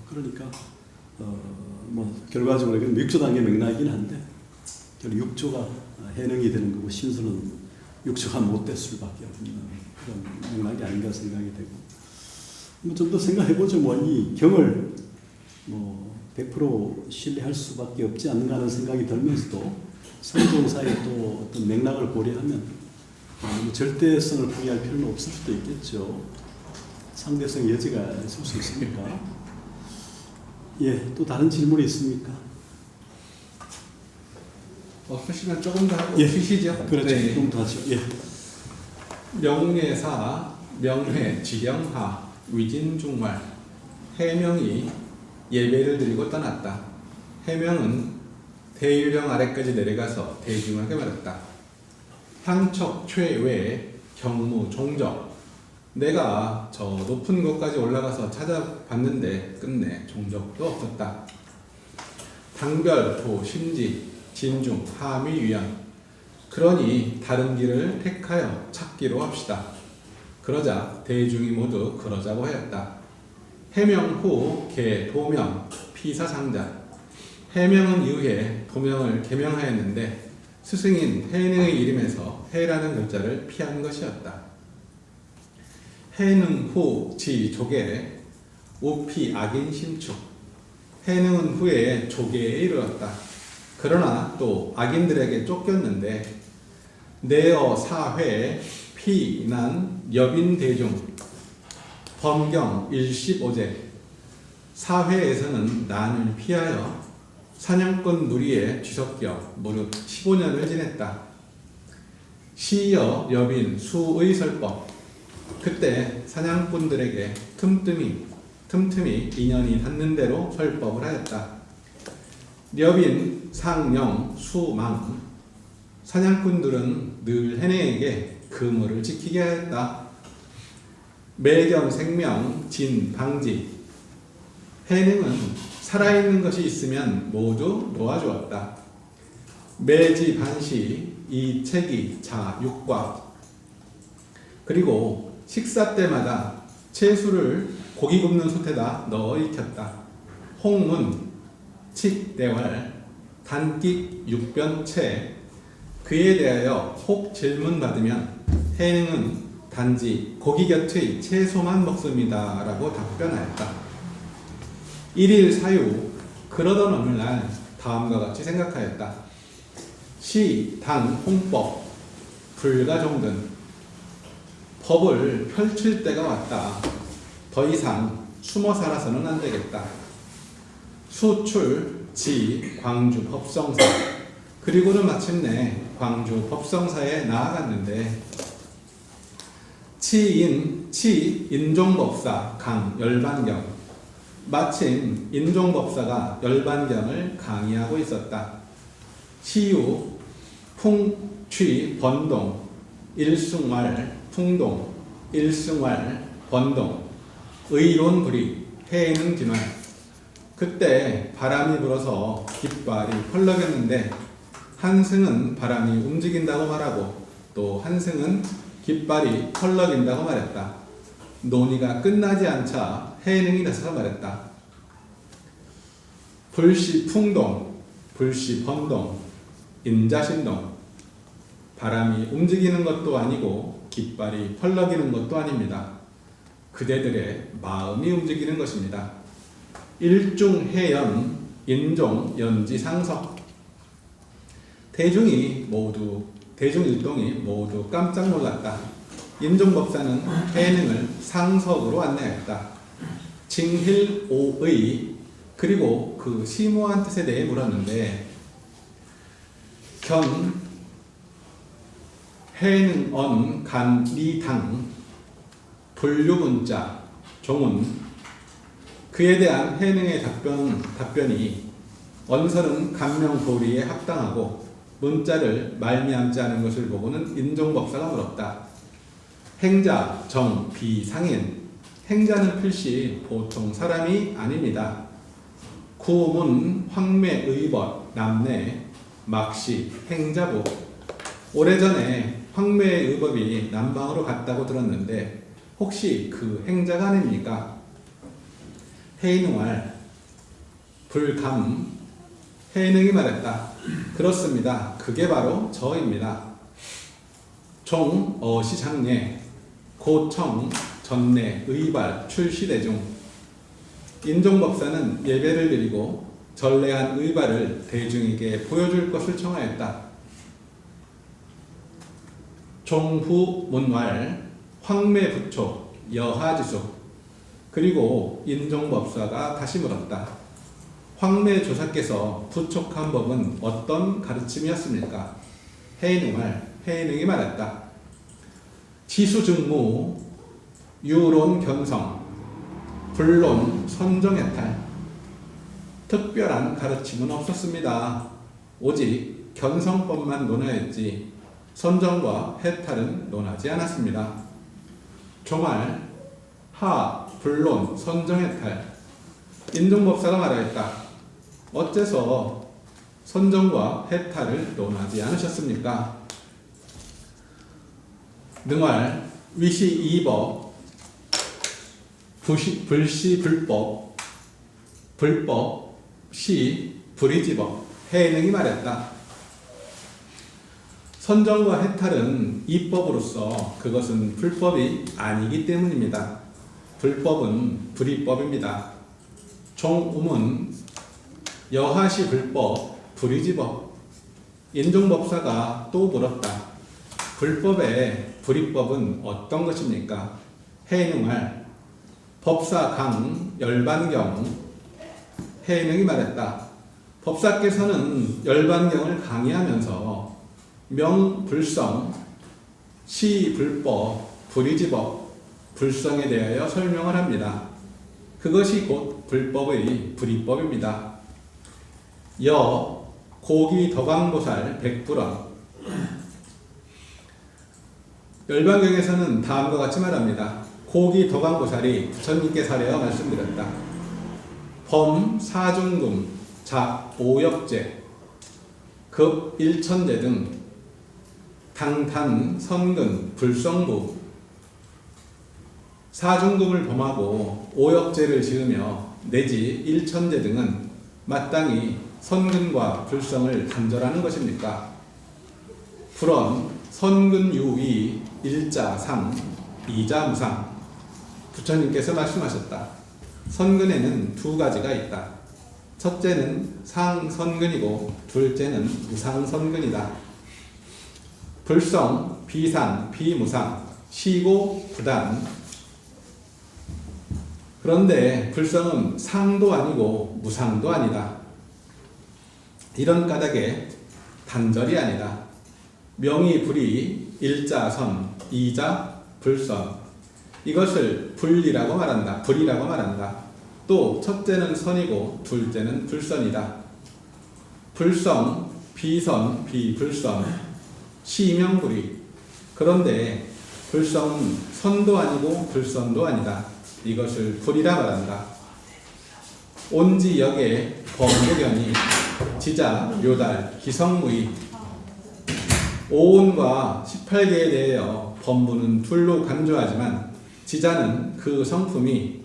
그러니까 뭐 결과적으로 육조 단계 맥락이긴 한데 결국 육조가 해능이 되는 거고 신수는 육조가 못 될 수밖에 없는 그런 맥락이 아닌가 생각이 되고 좀 더 생각해 보죠. 뭐 이 경을 뭐 100% 신뢰할 수밖에 없지 않는가 하는 생각이 들면서도 성종사의 또 어떤 맥락을 고려하면 절대성을 부여할 필요는 없을 수도 있겠죠. 상대성 여지가 있을 수 있으니까. 예, 또 다른 질문이 있습니까? 없으시면 조금 더 하고 예. 쉬시죠. 그렇죠. 네. 좀 더 하죠. 예. 명례사, 명회, 지령하, 위진중활, 해명이 예배를 드리고 떠났다. 해명은 대유령 아래까지 내려가서 대중에게 말했다. 향척 최외 경무 종적. 내가 저 높은 곳까지 올라가서 찾아봤는데 끝내 종적도 없었다. 당별, 도, 심지, 진중, 하미, 위안. 그러니 다른 길을 택하여 찾기로 합시다. 그러자 대중이 모두 그러자고 하였다. 해명 후 개, 도명, 피사상자. 해명은 이후에 도명을 개명하였는데 스승인 해능의 이름에서 해라는 글자를 피한 것이었다. 해능 후 지 조계 우피 악인 심축. 해능은 후에 조계에 이르렀다. 그러나 또 악인들에게 쫓겼는데 내어 사회 피난 여빈 대중 범경 일십오제. 사회에서는 난을 피하여 사냥꾼 무리에 뒤섞여 무릇 15년을 지냈다. 시여 여빈 수의 설법. 그때 사냥꾼들에게 틈틈이 인연이 닿는 대로 설법을 하였다. 여빈 상령 수망. 사냥꾼들은 늘 해내에게 그물을 지키게 하였다. 매경 생명 진 방지. 해능은 살아있는 것이 있으면 모두 놓아주었다. 매지 반시 이체기 자 육과. 그리고 식사 때마다 채수를 고기 굽는 솥에다 넣어 익혔다. 홍문 칙대활 단끽 육변채. 그에 대하여 혹 질문받으면 해능은 단지 고기 곁의 채소만 먹습니다 라고 답변하였다. 1일 사유. 그러던 어느 날 다음과 같이 생각하였다. 시, 당, 홍법, 불가종든. 법을 펼칠 때가 왔다. 더 이상 숨어 살아서는 안 되겠다. 수출, 지, 광주 법성사. 그리고는 마침내 광주 법성사에 나아갔는데 치 인종법사 강 열반경. 마침 인종법사가 열반경을 강의하고 있었다. 시유 풍취 번동 일승왈 풍동 일승왈 번동 의론불이 해능 진활. 그때 바람이 불어서 깃발이 펄럭였는데 한승은 바람이 움직인다고 말하고 또 한승은 깃발이 펄럭인다고 말했다. 논의가 끝나지 않자 해능이 나서서 말했다. 불시 풍동, 불시 번동, 인자신동. 바람이 움직이는 것도 아니고 깃발이 펄럭이는 것도 아닙니다. 그대들의 마음이 움직이는 것입니다. 일중해연, 인종, 연지상석. 대중일동이 모두 깜짝 놀랐다. 인종법사는 해능을 상석으로 안내했다. 징힐오의. 그리고 그 심오한 뜻에 대해 물었는데 견 해능언 간리당 불류문자 종은. 그에 대한 해능의 답변이 언설은 간명도리에 합당하고 문자를 말미암지 않은 것을 보고는 인종법사가 물었다. 행자, 정, 비, 상인. 행자는 필시 보통 사람이 아닙니다. 구문, 황매, 의벗, 남내, 막시, 행자부. 오래전에 황매의 의법이 남방으로 갔다고 들었는데 혹시 그 행자가 아닙니까? 해능왈 불감 해능이 말했다. 그렇습니다. 그게 바로 저입니다. 종, 어시, 장례, 고청, 전례, 의발, 출시대중. 인종법사는 예배를 드리고 전례한 의발을 대중에게 보여줄 것을 청하였다. 종후 문왈, 황매부초, 여하지수. 그리고 인종법사가 다시 물었다. 황매조사께서 부촉한 법은 어떤 가르침이었습니까? 해능이 말했다. 지수증무, 유론 견성, 불론 선정해탈. 특별한 가르침은 없었습니다. 오직 견성법만 논하였지 선정과 해탈은 논하지 않았습니다. 종말, 하, 불론, 선정해탈. 인종법사가 말하였다. 어째서 선정과 해탈을 논하지 않으셨습니까? 능활, 위시 이법, 불시 불법, 불법, 시 불이지법. 해능이 말했다. 선정과 해탈은 이법으로서 그것은 불법이 아니기 때문입니다. 불법은 불이법입니다. 종음은 여하시 불법, 불이지법. 인종법사가 또 물었다. 불법의 불이법은 어떤 것입니까? 해능할, 법사강, 열반경. 해능이 말했다. 법사께서는 열반경을 강의하면서 명불성, 시불법, 불이지법, 불성에 대하여 설명을 합니다. 그것이 곧 불법의 불이법입니다. 여, 고기 덕왕보살 백불원. 열반경에서는 다음과 같이 말합니다. 고기 덕왕보살이 부처님께 사례어 말씀드렸다. 범, 사중금, 작, 오역제, 급, 일천제 등 당탄, 선근, 불성부, 사중금을 범하고 오역제를 지으며 내지 일천제 등은 마땅히 선근과 불성을 단절하는 것입니까? 불언, 선근유의, 일자상, 이자무상. 부처님께서 말씀하셨다. 선근에는 두 가지가 있다. 첫째는 상선근이고 둘째는 무상선근이다. 불성, 비상, 비무상, 시고, 부단. 그런데 불성은 상도 아니고 무상도 아니다. 이런 까닭에 단절이 아니다. 명이 불이, 일자선, 이자, 불선. 이것을 불리라고 말한다. 불이라고 말한다. 또 첫째는 선이고 둘째는 불선이다. 불성, 비선, 비불선, 시명불이. 그런데 불성은 선도 아니고 불선도 아니다. 이것을 불이라 말한다. 온지역의 범무견이 지자, 묘달, 기성무의. 오온과 18개에 대하여 범부는 둘로 간주하지만 지자는 그 성품이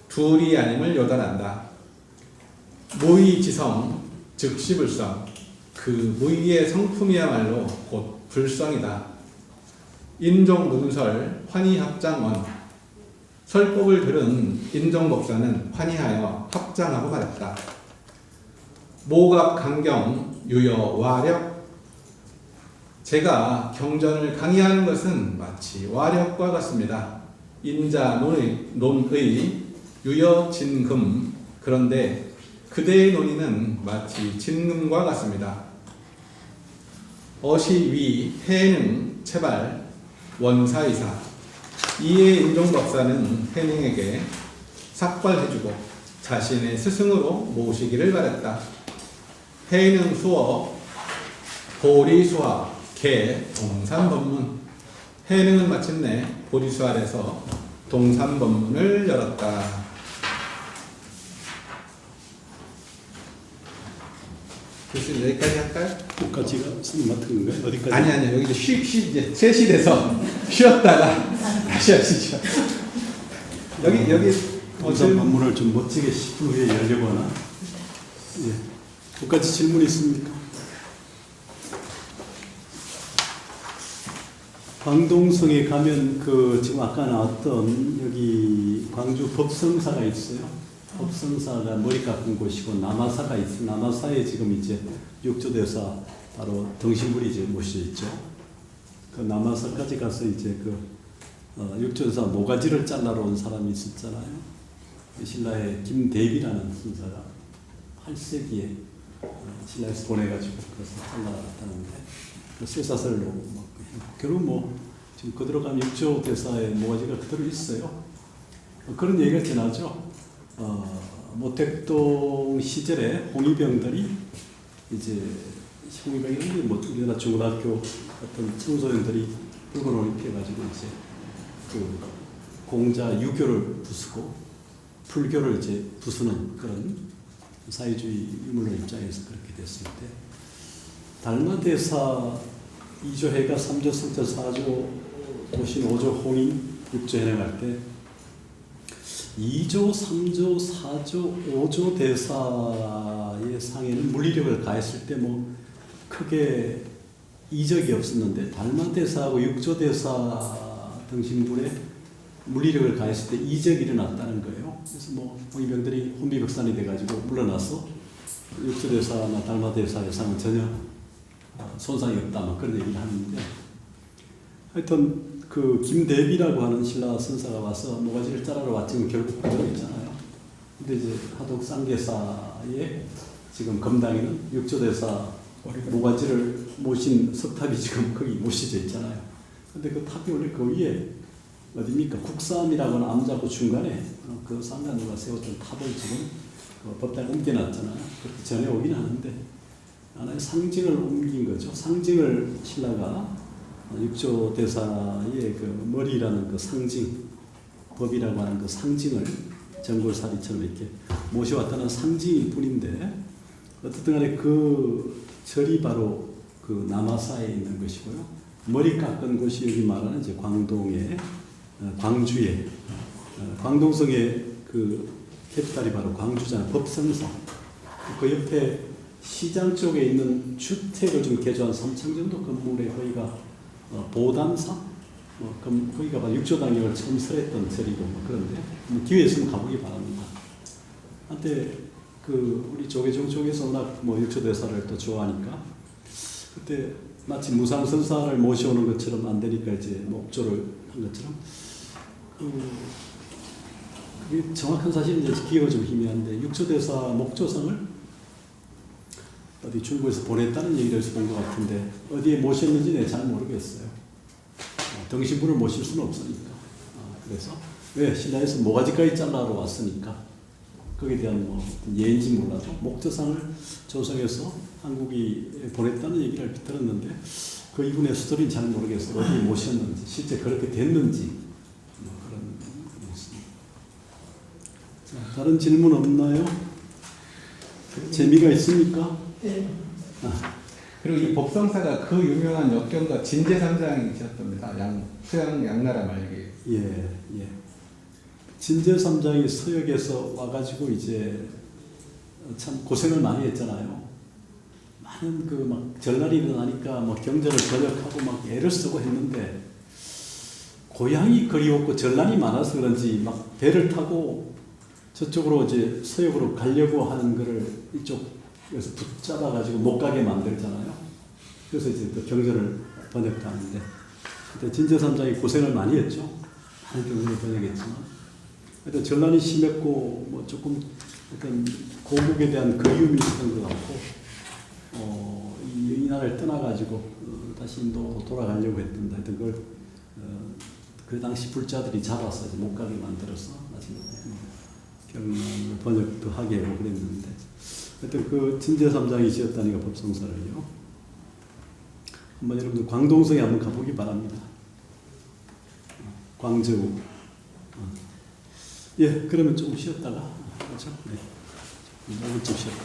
둘이 아님을 요단한다. 무의지성, 즉시불성. 그 무의의 성품이야말로 곧 불성이다. 인종문설, 환희합장원. 설법을 들은 인종법사는 환희하여 합장하고 말했다. 모갑강경, 유여, 와력. 제가 경전을 강의하는 것은 마치 와력과 같습니다. 인자 논의 유여 진금. 그런데 그대의 논의는 마치 진금과 같습니다. 어시위, 해능, 체발, 원사이사. 이에 인종법사는 해능에게 삭발해주고 자신의 스승으로 모시기를 바랬다. 해능 수어, 보리수화, 개, 동산법문. 해능은 마침내 보리수활에서 동산법문을 열었다. 교수님 여기까지 할까요? 끝까지가 맡은 건가요? 어디까지? 아니 여기 이제 셋이 돼서 쉬었다가 다시 하시죠. 여기 동산 법문을 좀 멋지게 10분 후에 열려고 하나? 예. 끝까지 질문 있습니까? 광동성에 가면 그 지금 아까 나왔던 여기 광주 법성사가 있어요. 법성사가 머리 깎은 곳이고 남아사가 있어요. 남아사에 지금 이제 육조대사 바로 등신불이 이제 모셔져 있죠. 그 남아사까지 가서 이제 그 육조대사 모가지를 잘라러 온 사람이 있었잖아요. 신라의 김대비라는 순사가 8세기에 신라에서 보내가지고 그래서 잘라갔다는데 그 쇠사슬로 막 결국 뭐 지금 그대로 가면 육조 대사의 모가지가 그대로 있어요. 그런 얘기가 지나죠. 모택동 시절에 홍위병들이 이제 홍위병이 뭐 우리나라 중고등학교 같은 청소년들이 붉은 옷 입혀가지고 이제 그 공자 유교를 부수고 불교를 이제 부수는 그런 사회주의 유물론 입장에서 그렇게 됐을 때 달마대사 2조 해가 3조 승자 4조 오신 5조 홍인 6조 해내갈 때 2조, 3조, 4조, 5조 대사의 상에는 물리력을 가했을 때 뭐 크게 이적이 없었는데 달마대사하고 6조 대사 등신불에 물리력을 가했을 때 이적이 일어났다는 거예요. 그래서 뭐 홍위병들이 혼비백산이 돼가지고 물러나서 6조 대사나 달마대사의 상은 전혀 손상이 없다, 막 그런 얘기를 하는데, 하여튼 그 김대비라고 하는 신라 선사가 와서 모가지를 자르러 왔지만 결국 그대로 있잖아요. 근데 이제 하독 쌍계사의 지금 검당에는 육조대사 모가지를 모신 석탑이 지금 거기 모셔져 있잖아요. 근데 그 탑이 원래 그 위에 어디입니까? 국삼이라고 하는 암자고 중간에 그 상간누가 세웠던 탑을 지금 법당에 옮겨놨잖아요. 그렇게 전해 오긴 하는데 하나의 상징을 옮긴 거죠. 상징을 신라가 육조 대사의 그 머리라는 그 상징, 법이라고 하는 그 상징을 전골사리처럼 이렇게 모셔왔다는 상징일 뿐인데, 어쨌든 간에 그 절이 바로 그 남아사에 있는 것이고요. 머리 깎은 곳이 여기 말하는 이제 광동의 광주에 광동성의 그 캐피탈이 바로 광주잖아요. 법성사. 그 옆에 시장 쪽에 있는 주택을 좀 개조한 3층 정도 건물에 거기가 보담사? 거기가 바로 육조당역을 처음 설했던 절이고 뭐 그런데 기회 있으면 가보기 바랍니다. 한때 그 우리 조계종 쪽에서 워낙 뭐 육조대사를 또 좋아하니까 그때 마치 무상선사를 모셔오는 것처럼 안 되니까 이제 목조를 한 것처럼 그게 정확한 사실은 이제 기억이 좀 희미한데 육조대사 목조상을 어디 중국에서 보냈다는 얘기를 본 것 같은데 어디에 모셨는지 내가 잘 모르겠어요. 등신불을 모실 수는 없으니까. 그래서 왜 신라에서 모가지까지 잘라러 왔으니까 거기에 대한 뭐 예인지 몰라도 목조상을 조성해서 한국이 보냈다는 얘기를 들었는데 그 이분의 스토리는 잘 모르겠어요. 어디에 모셨는지 실제 그렇게 됐는지 뭐 그런 게 있습니다. 자, 다른 질문 없나요? 재미가 있습니까? 네. 그리고 이 법성사가 그 유명한 역경가 진제삼장이셨답니다. 수양 양나라 말기. 예. 진제삼장이 서역에서 와가지고 이제 참 고생을 많이 했잖아요. 많은 그 막 전란이 일어나니까 뭐 경전을 번역하고 막 애를 쓰고 했는데 고향이 그리웠고 전란이 많아서 그런지 막 배를 타고 저쪽으로 이제 서역으로 가려고 하는 거를 이쪽에서 붙잡아가지고 못 가게 만들잖아요. 그래서 이제 또 경전을 번역하는데 그때 진제삼장이 고생을 많이 했죠. 많은 경전을 번역했지만. 하여튼 전란이 심했고 뭐 조금 어떤 고국에 대한 그리움이 있었던 것 같고 이 나라를 떠나가지고 다시 인도로 돌아가려고 했던데 하여튼 그걸 그 당시 불자들이 잡아서 이제 못 가게 만들어서 나중에 경전을 번역도 하게 하고 그랬는데 하여튼 그 진제삼장이 지었다니까 법성사를요. 한번 여러분들 광동성에 한번 가보기 바랍니다. 광저우. 예, 그러면 조금 쉬었다가, 그렇죠? 네. 5분쯤 쉬었다가.